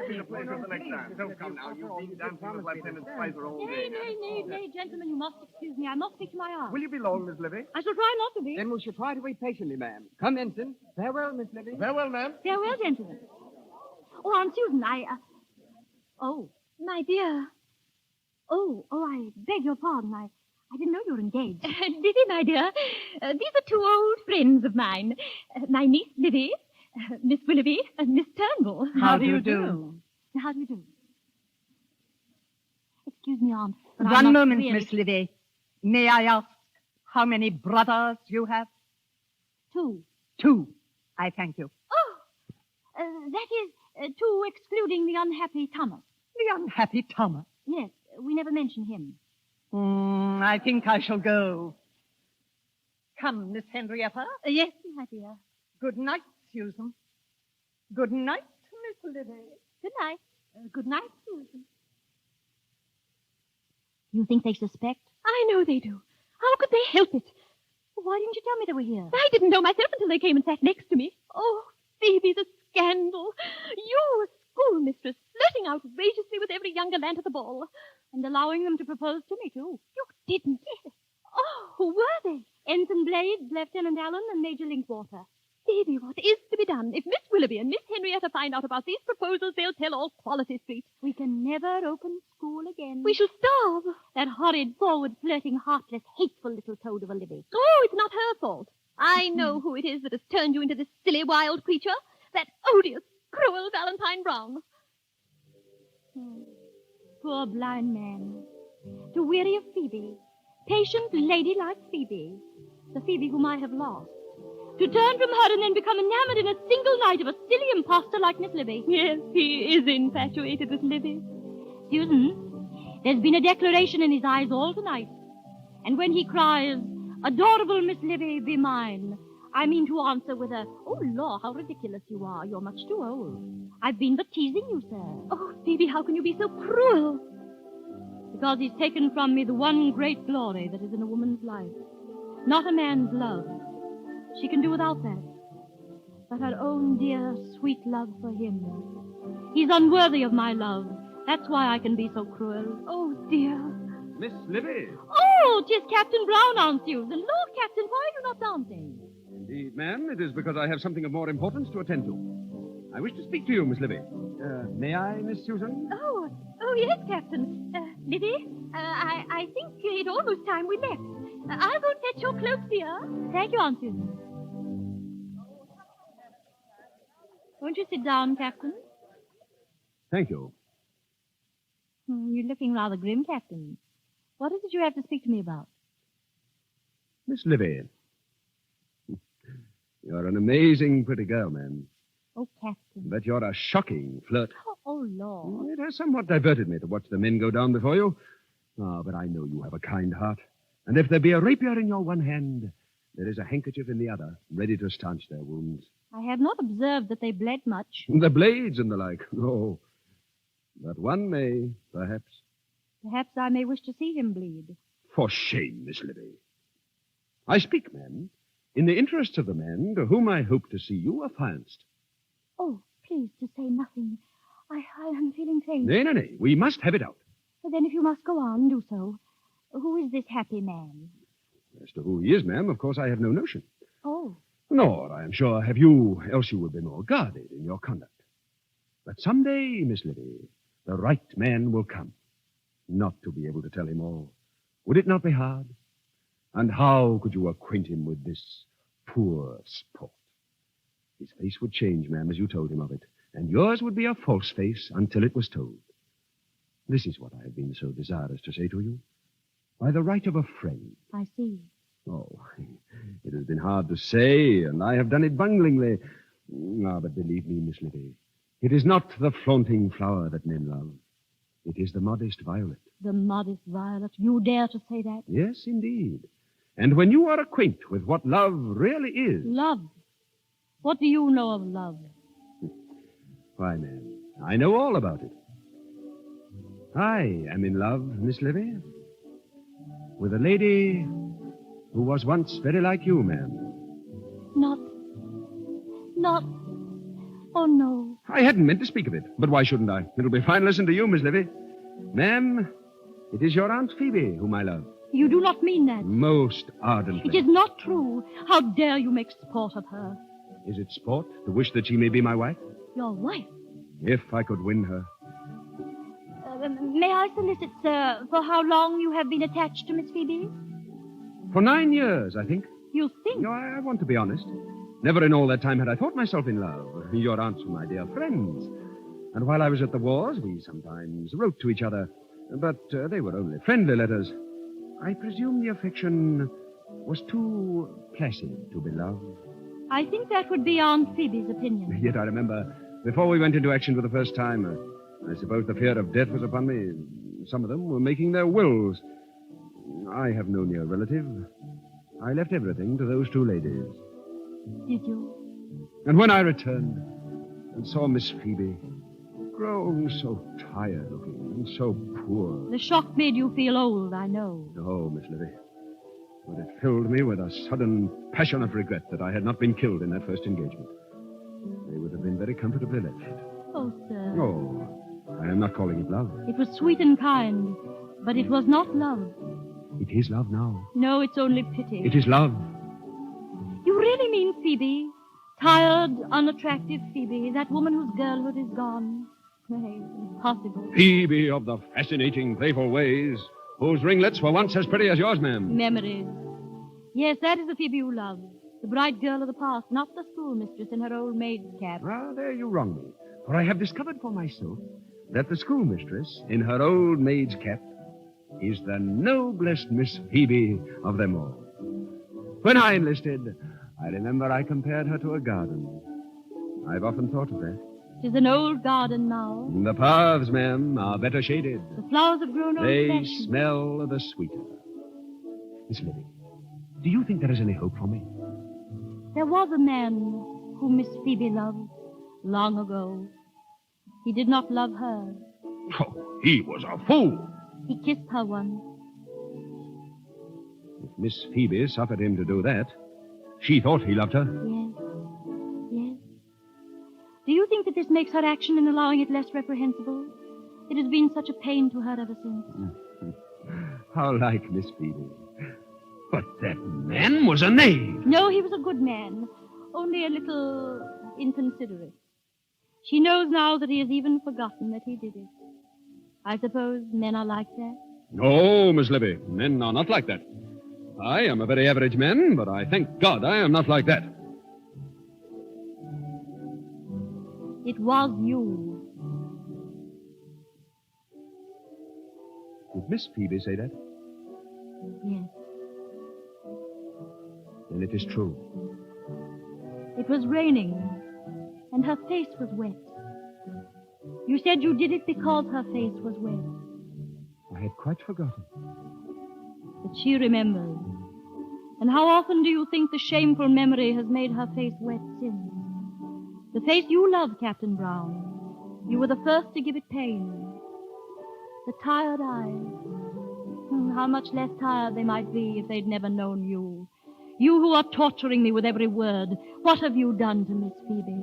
Don't come now. You've been dancing with Lieutenant Spicer all Nay, gentlemen, you must excuse me. I must speak to my aunt. Will you be long, Miss Livy? I shall try not to be. Then we shall try to wait patiently, ma'am. Come, Ensign. Farewell, Miss Livy. Farewell, ma'am. Farewell, gentlemen. Oh, Aunt Susan, Oh, my dear. Oh, I beg your pardon. I didn't know you were engaged. Livy, my dear, these are 2 old friends of mine. My niece, Livy, Miss Willoughby, and Miss Turnbull. How do you do? How do you do? Excuse me, Aunt. but I One must moment, really- Miss Livy. May I ask how many brothers you have? 2. 2. I thank you. Oh, that is 2 excluding the unhappy Thomas. The unhappy Thomas. Yes, we never mention him. I think I shall go. Come, Miss Henrietta. Yes, my dear. Good night, Susan. Good night, Miss Livy. Good night. Good night, Susan. You think they suspect? I know they do. How could they help it? Why didn't you tell me they were here? I didn't know myself until they came and sat next to me. Oh, Phoebe, the scandal. You, a schoolmistress, flirting outrageously with every young gallant at the ball. And allowing them to propose to me, too. You didn't. Oh, who were they? Ensign Blades, Lieutenant Allen, and Major Linkwater. Phoebe, what is to be done? If Miss Willoughby and Miss Henrietta find out about these proposals, they'll tell all Quality Street. We can never open school again. We shall starve. That horrid, forward-flirting, heartless, hateful little toad of a Libby. Oh, it's not her fault. I know who it is that has turned you into this silly, wild creature. That odious, cruel Valentine Brown. Poor blind man. To weary of Phoebe, patient, ladylike Phoebe, the Phoebe whom I have lost. To turn from her and then become enamored in a single night of a silly impostor like Miss Libby. Yes, he is infatuated with Libby. Susan, there's been a declaration in his eyes all tonight. And when he cries, "Adorable Miss Libby, be mine," I mean to answer with a, "Oh, law, how ridiculous you are. You're much too old. I've been but teasing you, sir." Oh, Phoebe, how can you be so cruel? Because he's taken from me the one great glory that is in a woman's life. Not a man's love. She can do without that. But her own dear, sweet love for him. He's unworthy of my love. That's why I can be so cruel. Oh, dear. Miss Livy. Oh, 'tis Captain Brown, Aunt Susan. Lord, Captain, why are you not dancing? Indeed, ma'am, it is because I have something of more importance to attend to. I wish to speak to you, Miss Livy. May I, Miss Susan? Oh, yes, Captain. Livy, I think it's almost time we left. I'll go fetch your cloak, dear. Thank you, Aunt Susan. Won't you sit down, Captain? Thank you. You're looking rather grim, Captain. What is it you have to speak to me about? Miss Livy. You're an amazing pretty girl, ma'am. Oh, Captain. But you're a shocking flirt. Oh, Lord. It has somewhat diverted me to watch the men go down before you. But I know you have a kind heart. And if there be a rapier in your one hand, there is a handkerchief in the other, ready to stanch their wounds. I have not observed that they bled much. The blades and the like. Oh. But one may, perhaps. Perhaps I may wish to see him bleed. For shame, Miss Libby. I speak, ma'am, in the interests of the man to whom I hope to see you affianced. Oh, please, to say nothing. I am feeling faint. Nay. We must have it out. But then if you must go on, do so. Who is this happy man? As to who he is, ma'am, of course I have no notion. Oh, Nor, I am sure, have you, else you would be more guarded in your conduct. But someday, Miss Libby, the right man will come. Not to be able to tell him all. Would it not be hard? And how could you acquaint him with this poor sport? His face would change, ma'am, as you told him of it, and yours would be a false face until it was told. This is what I have been so desirous to say to you. By the right of a friend. I see. Oh, it has been hard to say, and I have done it bunglingly. Ah, but believe me, Miss Libby, it is not the flaunting flower that men love. It is the modest violet. The modest violet. You dare to say that? Yes, indeed. And when you are acquainted with what love really is... Love? What do you know of love? Why, ma'am, I know all about it. I am in love, Miss Libby, with a lady who was once very like you, ma'am. Not... Oh, no. I hadn't meant to speak of it, but why shouldn't I? It'll be a fine lesson to you, Miss Libby. Ma'am, it is your Aunt Phoebe whom I love. You do not mean that. Most ardently. It is not true. How dare you make sport of her? Is it sport to wish that she may be my wife? Your wife? If I could win her. May I solicit, sir, for how long you have been attached to Miss Phoebe? For 9 years, I think. You think? No, I want to be honest. Never in all that time had I thought myself in love. Your aunts were my dear friends. And while I was at the wars, we sometimes wrote to each other. But they were only friendly letters. I presume the affection was too placid to be love. I think that would be Aunt Phoebe's opinion. Yet I remember, before we went into action for the first time, I suppose the fear of death was upon me. Some of them were making their wills. I have no near relative. I left everything to those two ladies. Did you? And when I returned and saw Miss Phoebe, grown so tired looking and so poor. The shock made you feel old, I know. Oh, Miss Libby. But it filled me with a sudden passionate regret that I had not been killed in that first engagement. They would have been very comfortably left. Oh, sir. Oh, I am not calling it love. It was sweet and kind, but it was not love. It is love now. No, it's only pity. It is love. You really mean Phoebe? Tired, unattractive Phoebe, that woman whose girlhood is gone? Nay, impossible. Phoebe of the fascinating, playful ways, whose ringlets were once as pretty as yours, ma'am. Memories. Yes, that is the Phoebe you love. The bright girl of the past, not the schoolmistress in her old maid's cap. Ah, there you wrong me. For I have discovered for myself that the schoolmistress in her old maid's cap is the noblest Miss Phoebe of them all. When I enlisted, I remember I compared her to a garden. I've often thought of that. 'Tis an old garden now. The paths, ma'am, are better shaded. The flowers have grown They old-fashioned. smell the sweeter. Miss Libby, do you think there is any hope for me? There was a man whom Miss Phoebe loved long ago. He did not love her. Oh, he was a fool. He kissed her once. If Miss Phoebe suffered him to do that, she thought he loved her. Yes. Yes. Do you think that this makes her action in allowing it less reprehensible? It has been such a pain to her ever since. How like Miss Phoebe. But that man was a knave. No, he was a good man, only a little inconsiderate. She knows now that he has even forgotten that he did it. I suppose men are like that. No, Miss Libby, men are not like that. I am a very average man, but I thank God I am not like that. It was you. Did Miss Phoebe say that? Yes. Then it is true. It was raining, and her face was wet. You said you did it because her face was wet. I had quite forgotten. But she remembered. And how often do you think the shameful memory has made her face wet since? The face you loved, Captain Brown. You were the first to give it pain. The tired eyes. How much less tired they might be if they'd never known you. You who are torturing me with every word, what have you done to Miss Phoebe?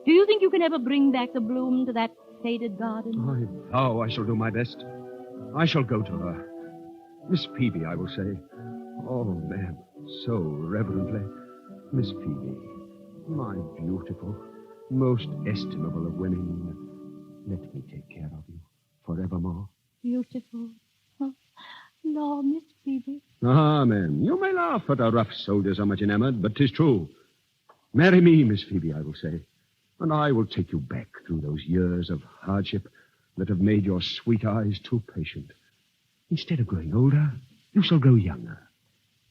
Do you think you can ever bring back the bloom to that faded garden? I vow I shall do my best. I shall go to her. Miss Phoebe, I will say. Oh, ma'am, so reverently. Miss Phoebe, my beautiful, most estimable of women, let me take care of you forevermore. Beautiful. Oh, no, Miss Phoebe. Ah, ma'am, you may laugh at a rough soldier so much enamored, but 'tis true. Marry me, Miss Phoebe, I will say, and I will take you back through those years of hardship that have made your sweet eyes too patient. Instead of growing older, you shall grow younger.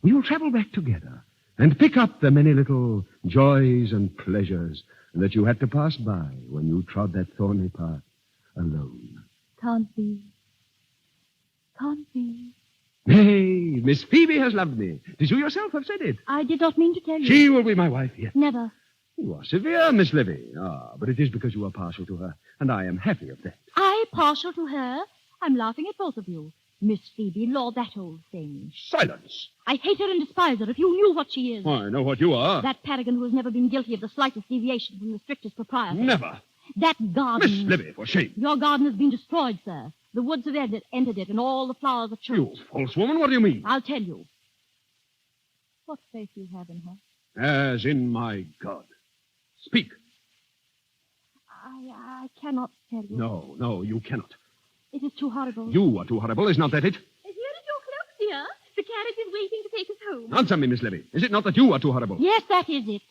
We will travel back together and pick up the many little joys and pleasures that you had to pass by when you trod that thorny path alone. Can't be. Can't be. Nay, Miss Phoebe has loved me. 'Tis you yourself have said it. I did not mean to tell you. She will be my wife, yes. Never. You are severe, Miss Livy. Ah, but it is because you are partial to her, and I am happy of that. I partial to her? I'm laughing at both of you. Miss Phoebe, Lord, that old thing. Silence. I hate her and despise her if you knew what she is. I know what you are. That paragon who has never been guilty of the slightest deviation from the strictest propriety. Never. That garden. Miss Livy, for shame. Your garden has been destroyed, sir. The woods have entered it, and all the flowers are choked. You false woman, what do you mean? I'll tell you. What faith you have in her? As in my God. Speak. I cannot tell you. No, you cannot. It is too horrible. You are too horrible, is not that it? Here is your cloak, dear. The carriage is waiting to take us home. Answer me, Miss Livy. Is it not that you are too horrible? Yes, that is it.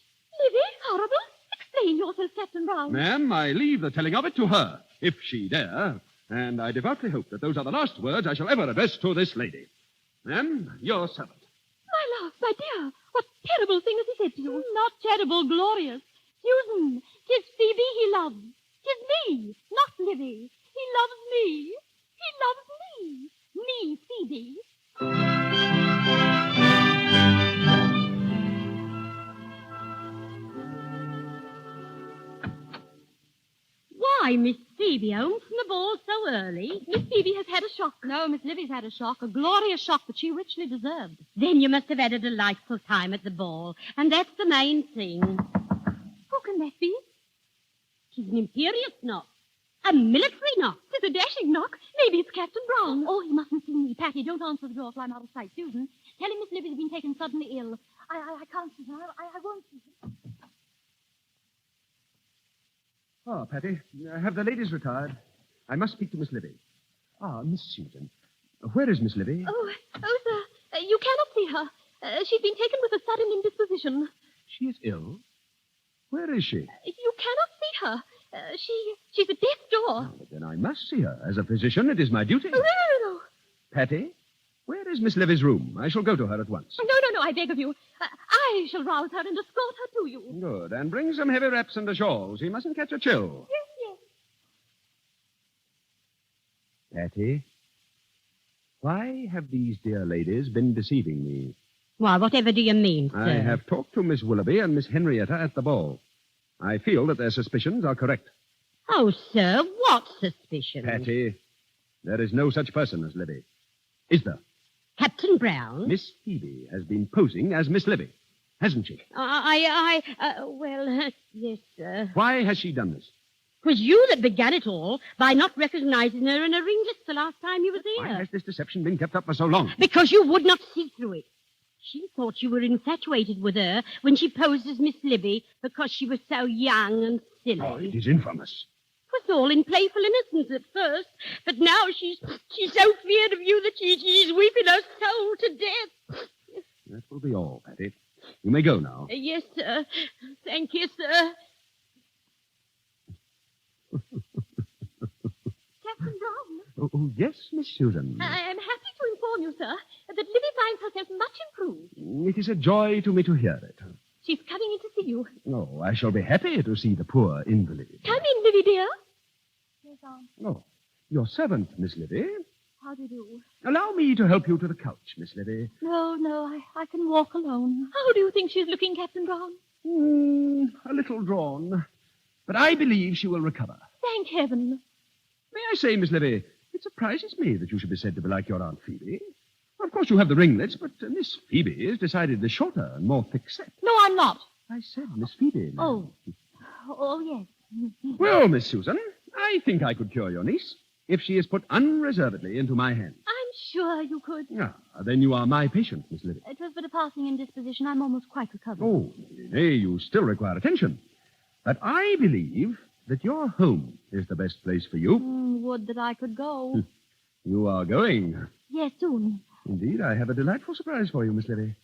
Livy, horrible? Explain yourself, Captain Brown. Ma'am, I leave the telling of it to her, if she dare. And I devoutly hope that those are the last words I shall ever address to this lady. Ma'am, your servant. My love, my dear, what terrible thing has he said to you? Not terrible, glorious. Susan, 'tis Phoebe he loves. 'Tis me, not Livy. He loves me. He loves me. Me, Phoebe. Why, Miss Phoebe, home from the ball so early? Miss Phoebe has had a shock. No, Miss Livy's had a shock, a glorious shock that she richly deserved. Then you must have had a delightful time at the ball, and that's the main thing. Who can that be? She's an imperious knock. A military knock. It's a dashing knock. Maybe it's Captain Brown. Oh, he mustn't see me. Patty, don't answer the door till I'm out of sight. Susan, tell him Miss Livy's been taken suddenly ill. I can't see her. I won't see her. Ah, Patty, have the ladies retired? I must speak to Miss Livy. Ah, Miss Susan. Where is Miss Livy? Oh, sir, you cannot see her. She's been taken with a sudden indisposition. She is ill? Where is she? You cannot see her. She's at death's door. Oh, but then I must see her. As a physician, it is my duty. Oh, no. Patty, where is Miss Livy's room? I shall go to her at once. No, I beg of you. I shall rouse her and escort her to you. Good. And bring some heavy wraps and a shawl. She mustn't catch a chill. Yes. Patty, why have these dear ladies been deceiving me? Why, whatever do you mean, sir? I have talked to Miss Willoughby and Miss Henrietta at the ball. I feel that their suspicions are correct. Oh, sir, what suspicion? Patty, there is no such person as Livy. Is there? Captain Brown? Miss Phoebe has been posing as Miss Livy, hasn't she? Yes, sir. Why has she done this? It was you that began it all by not recognizing her in a ring list the last time you was here. Why has this deception been kept up for so long? Because you would not see through it. She thought you were infatuated with her when she posed as Miss Livy because she was so young and silly. Oh, it is infamous. It was all in playful innocence at first, but now she's so feared of you that she's weeping her soul to death. That will be all, Patty. You may go now. Yes, sir. Thank you, sir. Captain Brown. Oh, yes, Miss Susan. I am happy to inform you, sir, that Livy finds herself much improved. It is a joy to me to hear it. She's coming in to see you. Oh, I shall be happy to see the poor invalid. Come in, Livy, dear. Yes, Aunt. Oh, your servant, Miss Livy. How do you do? Allow me to help you to the couch, Miss Livy. No, I can walk alone. How do you think she's looking, Captain Brown? A little drawn. But I believe she will recover. Thank heaven. May I say, Miss Livy, it surprises me that you should be said to be like your Aunt Phoebe. Of course, you have the ringlets, but Miss Phoebe is decidedly shorter and more thick-set. No, I'm not. I said Miss Phoebe. Oh. Oh, yes. Well, Miss Susan, I think I could cure your niece if she is put unreservedly into my hands. I'm sure you could. Ah, then you are my patient, Miss Livy. It was but a passing indisposition. I'm almost quite recovered. Oh, nay, you still require attention. But I believe that your home is the best place for you. Would that I could go. You are going. Yes, soon. Indeed, I have a delightful surprise for you, Miss Livy.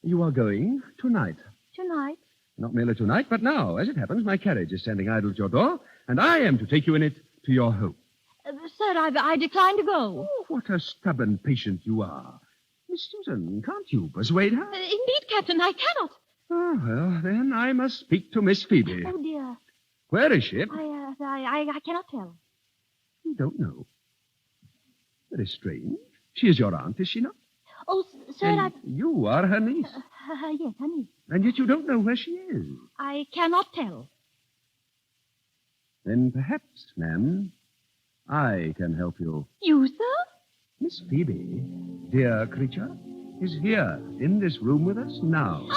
You are going tonight. Tonight? Not merely tonight, but now. As it happens, my carriage is standing idle at your door, and I am to take you in it to your home. Sir, I decline to go. Oh, what a stubborn patient you are. Miss Susan, can't you persuade her? Indeed, Captain, I cannot. Oh, well, then I must speak to Miss Phoebe. Oh, dear. Where is she? I cannot tell. You don't know. That is strange. She is your aunt, is she not? Oh, sir, And you are her niece. Yes, honey. And yet you don't know where she is. I cannot tell. Then perhaps, ma'am, I can help you. You, sir? Miss Phoebe, dear creature, is here in this room with us now.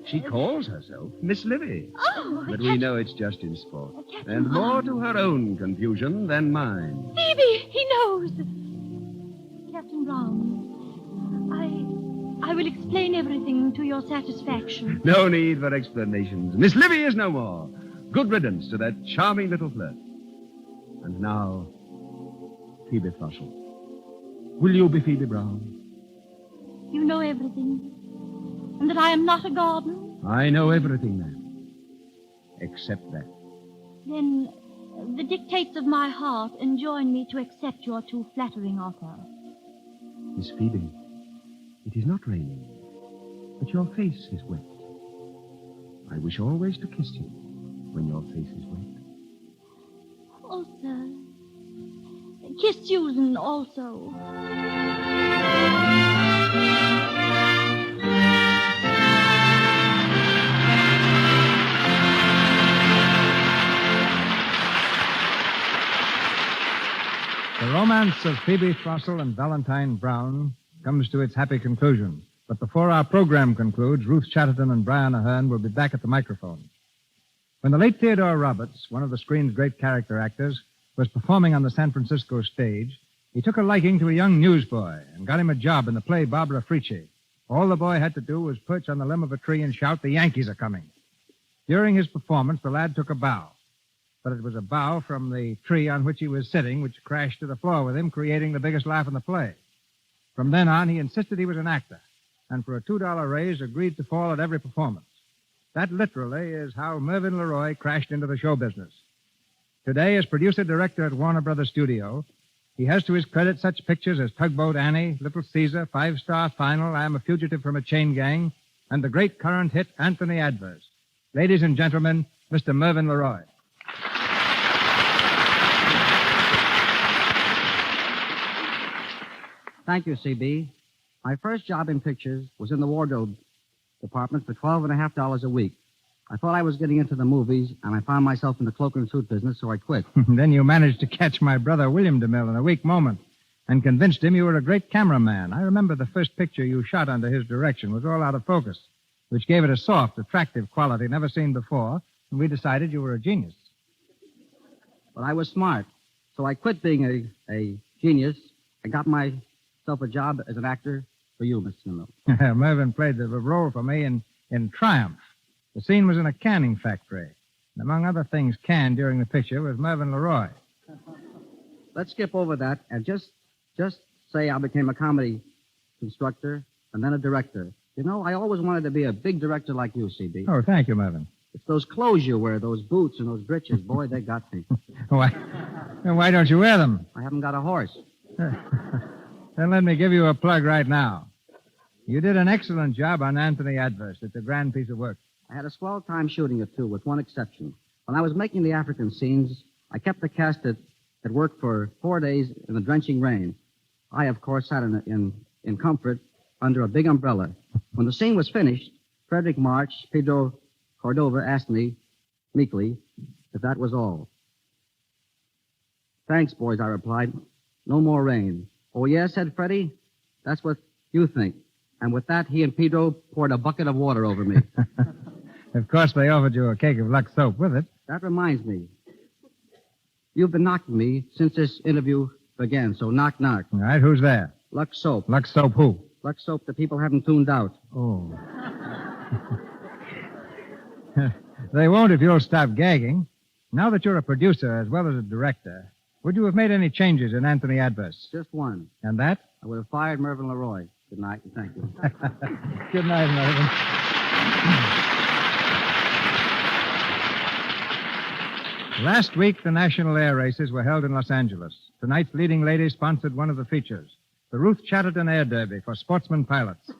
She calls herself Miss Livy. Oh, But we know it's just in sport. Captain, And more to her own confusion than mine. Phoebe, he knows. Captain Brown, I will explain everything to your satisfaction. No need for explanations. Miss Livy is no more. Good riddance to that charming little flirt. And now, Phoebe Fossil. Will you be Phoebe Brown? You know everything. And that I am not a garden. I know everything, ma'am. Except that. Then the dictates of my heart enjoin me to accept your too flattering offer. Miss Phoebe, it is not raining, but your face is wet. I wish always to kiss you when your face is wet. Oh, sir. Kiss Susan also. The romance of Phoebe Frossel and Valentine Brown comes to its happy conclusion. But before our program concludes, Ruth Chatterton and Brian Ahern will be back at the microphone. When the late Theodore Roberts, one of the screen's great character actors, was performing on the San Francisco stage, he took a liking to a young newsboy and got him a job in the play Barbara Frietchie. All the boy had to do was perch on the limb of a tree and shout, "The Yankees are coming." During his performance, the lad took a bow. But it was a bow from the tree on which he was sitting, which crashed to the floor with him, creating the biggest laugh in the play. From then on, he insisted he was an actor, and for a $2 raise, agreed to fall at every performance. That literally is how Mervyn LeRoy crashed into the show business. Today, as producer-director at Warner Brothers Studio, he has to his credit such pictures as Tugboat Annie, Little Caesar, Five-Star Final, I Am a Fugitive from a Chain Gang, and the great current hit Anthony Adverse. Ladies and gentlemen, Mr. Mervyn LeRoy. Thank you, CB. My first job in pictures was in the wardrobe department for $12.50 a week. I thought I was getting into the movies, and I found myself in the cloak and suit business, so I quit. Then you managed to catch my brother William DeMille in a weak moment and convinced him you were a great cameraman. I remember the first picture you shot under his direction was all out of focus, which gave it a soft, attractive quality never seen before, and we decided you were a genius. But I was smart, so I quit being a genius. I got myself a job as an actor for you, Mr. DeMille. Mervyn played the role for me in Triumph. The scene was in a canning factory. And among other things canned during the picture was Mervyn LeRoy. Let's skip over that and just say I became a comedy instructor and then a director. You know, I always wanted to be a big director like you, CB. Oh, thank you, Mervyn. It's those clothes you wear, those boots and those breeches. Boy, they got me. Why don't you wear them? I haven't got a horse. Then let me give you a plug right now. You did an excellent job on Anthony Adverse. It's a grand piece of work. I had a swell time shooting it, too, with one exception. When I was making the African scenes, I kept the cast at work for 4 days in the drenching rain. I, of course, sat in comfort under a big umbrella. When the scene was finished, Frederick March, Pedro Cordova asked me, meekly, if that was all. "Thanks, boys," I replied. "No more rain." "Oh, yes," said Freddie. That's what You think. And with that, he and Pedro poured a bucket of water over me. Of course, they offered you a cake of Lux soap with it. That reminds me. You've been knocking me since this interview began, so knock, knock. All right, who's there? Lux soap. Lux soap who? Lux soap the people haven't tuned out. Oh. They won't if you'll stop gagging. Now that you're a producer as well as a director, would you have made any changes in Anthony Adverse? Just one. And that? I would have fired Mervyn Leroy. Good night, and thank you. Good night, Mervyn. Last week, the national air races were held in Los Angeles. Tonight's leading lady sponsored one of the features, the Ruth Chatterton Air Derby for sportsman pilots.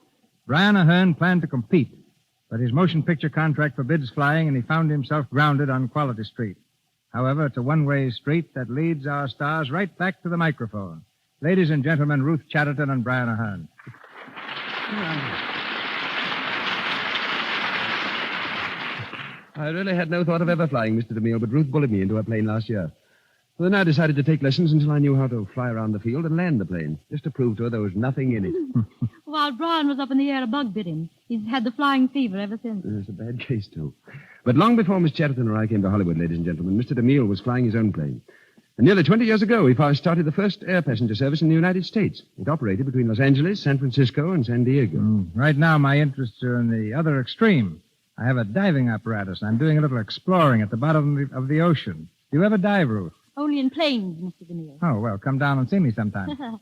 Brian Ahern planned to compete, but his motion picture contract forbids flying, and he found himself grounded on Quality Street. However, it's a one-way street that leads our stars right back to the microphone. Ladies and gentlemen, Ruth Chatterton and Brian Ahern. I really had no thought of ever flying, Mr. DeMille, but Ruth bullied me into a plane last year. So then I decided to take lessons until I knew how to fly around the field and land the plane, just to prove to her there was nothing in it. While Brian was up in the air, a bug bit him. He's had the flying fever ever since. It's a bad case, too. But long before Miss Chatterton or I came to Hollywood, ladies and gentlemen, Mr. DeMille was flying his own plane. And nearly 20 years ago, he started the first air passenger service in the United States. It operated between Los Angeles, San Francisco, and San Diego. Right now, my interests are in the other extreme. I have a diving apparatus, and I'm doing a little exploring at the bottom of the ocean. Do you ever dive, Ruth? Only in planes, Mr. DeMille. Oh, well, come down and see me sometime.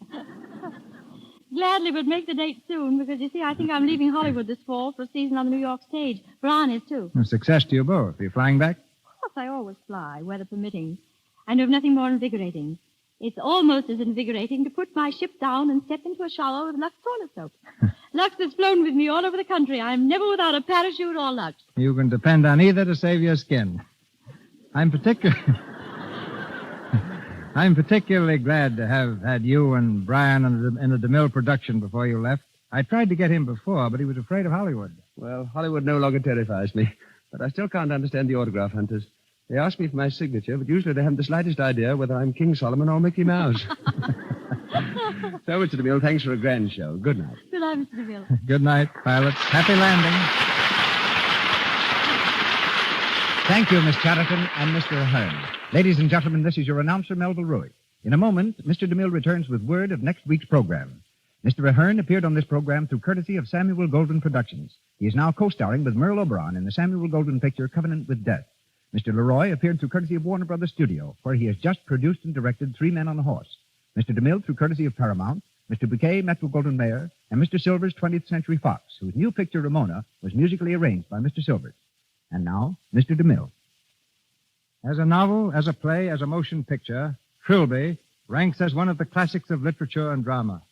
Gladly would make the date soon, because, you see, I think I'm leaving Hollywood this fall for a season on the New York stage. Brian is, too. Well, success to you both. Are you flying back? Of course, I always fly, weather permitting. I know of nothing more invigorating. It's almost as invigorating to put my ship down and step into a shower with Lux toilet soap. Lux has flown with me all over the country. I'm never without a parachute or Lux. You can depend on either to save your skin. I'm particularly glad to have had you and Brian in a DeMille production before you left. I tried to get him before, but he was afraid of Hollywood. Well, Hollywood no longer terrifies me, but I still can't understand the autograph hunters. They ask me for my signature, but usually they haven't the slightest idea whether I'm King Solomon or Mickey Mouse. So, Mr. DeMille, thanks for a grand show. Good night. Good night, Mr. DeMille. Good night, pilots. Happy landing. Thank you, Miss Chatterton and Mr. Ahern. Ladies and gentlemen, this is your announcer, Melville Ruick. In a moment, Mr. DeMille returns with word of next week's program. Mr. Ahern appeared on this program through courtesy of Samuel Goldwyn Productions. He is now co-starring with Merle Oberon in the Samuel Goldwyn picture Covenant with Death. Mr. Leroy appeared through courtesy of Warner Brothers Studio, where he has just produced and directed Three Men on a Horse. Mr. DeMille through courtesy of Paramount, Mr. Bouquet, Metro-Goldwyn-Mayer, and Mr. Silver's 20th Century Fox, whose new picture, Ramona, was musically arranged by Mr. Silvers. And now, Mr. DeMille. As a novel, as a play, as a motion picture, Trilby ranks as one of the classics of literature and drama.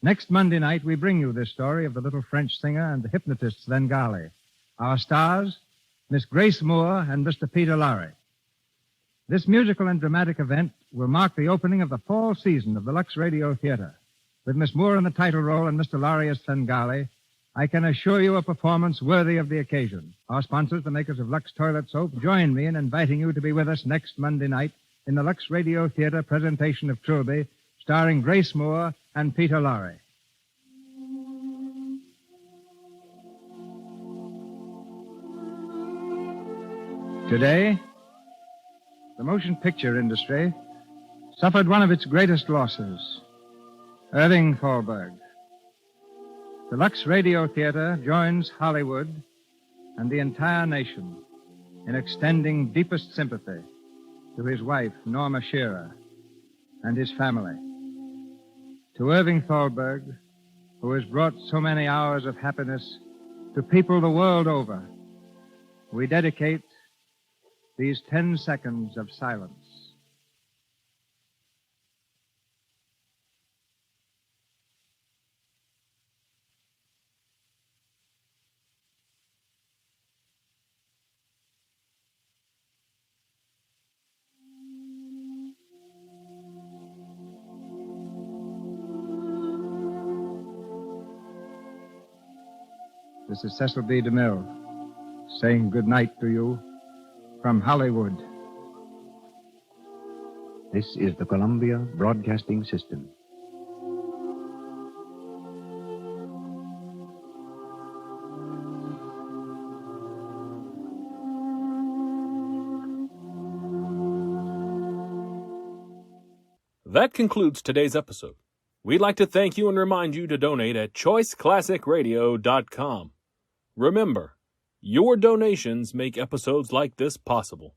Next Monday night, we bring you this story of the little French singer and the hypnotist Svengali. Our stars, Miss Grace Moore and Mr. Peter Lorre. This musical and dramatic event will mark the opening of the fall season of the Lux Radio Theater. With Miss Moore in the title role and Mr. Lorre as Svengali, I can assure you a performance worthy of the occasion. Our sponsors, the makers of Lux Toilet Soap, join me in inviting you to be with us next Monday night in the Lux Radio Theater presentation of Trilby, starring Grace Moore and Peter Lorre. Today, the motion picture industry suffered one of its greatest losses, Irving Thalberg. The Lux Radio Theater joins Hollywood and the entire nation in extending deepest sympathy to his wife, Norma Shearer, and his family. To Irving Thalberg, who has brought so many hours of happiness to people the world over, we dedicate these 10 seconds of silence. This is Cecil B. DeMille saying good night to you from Hollywood. This is the Columbia Broadcasting System. That concludes today's episode. We'd like to thank you and remind you to donate at choiceclassicradio.com. Remember, your donations make episodes like this possible.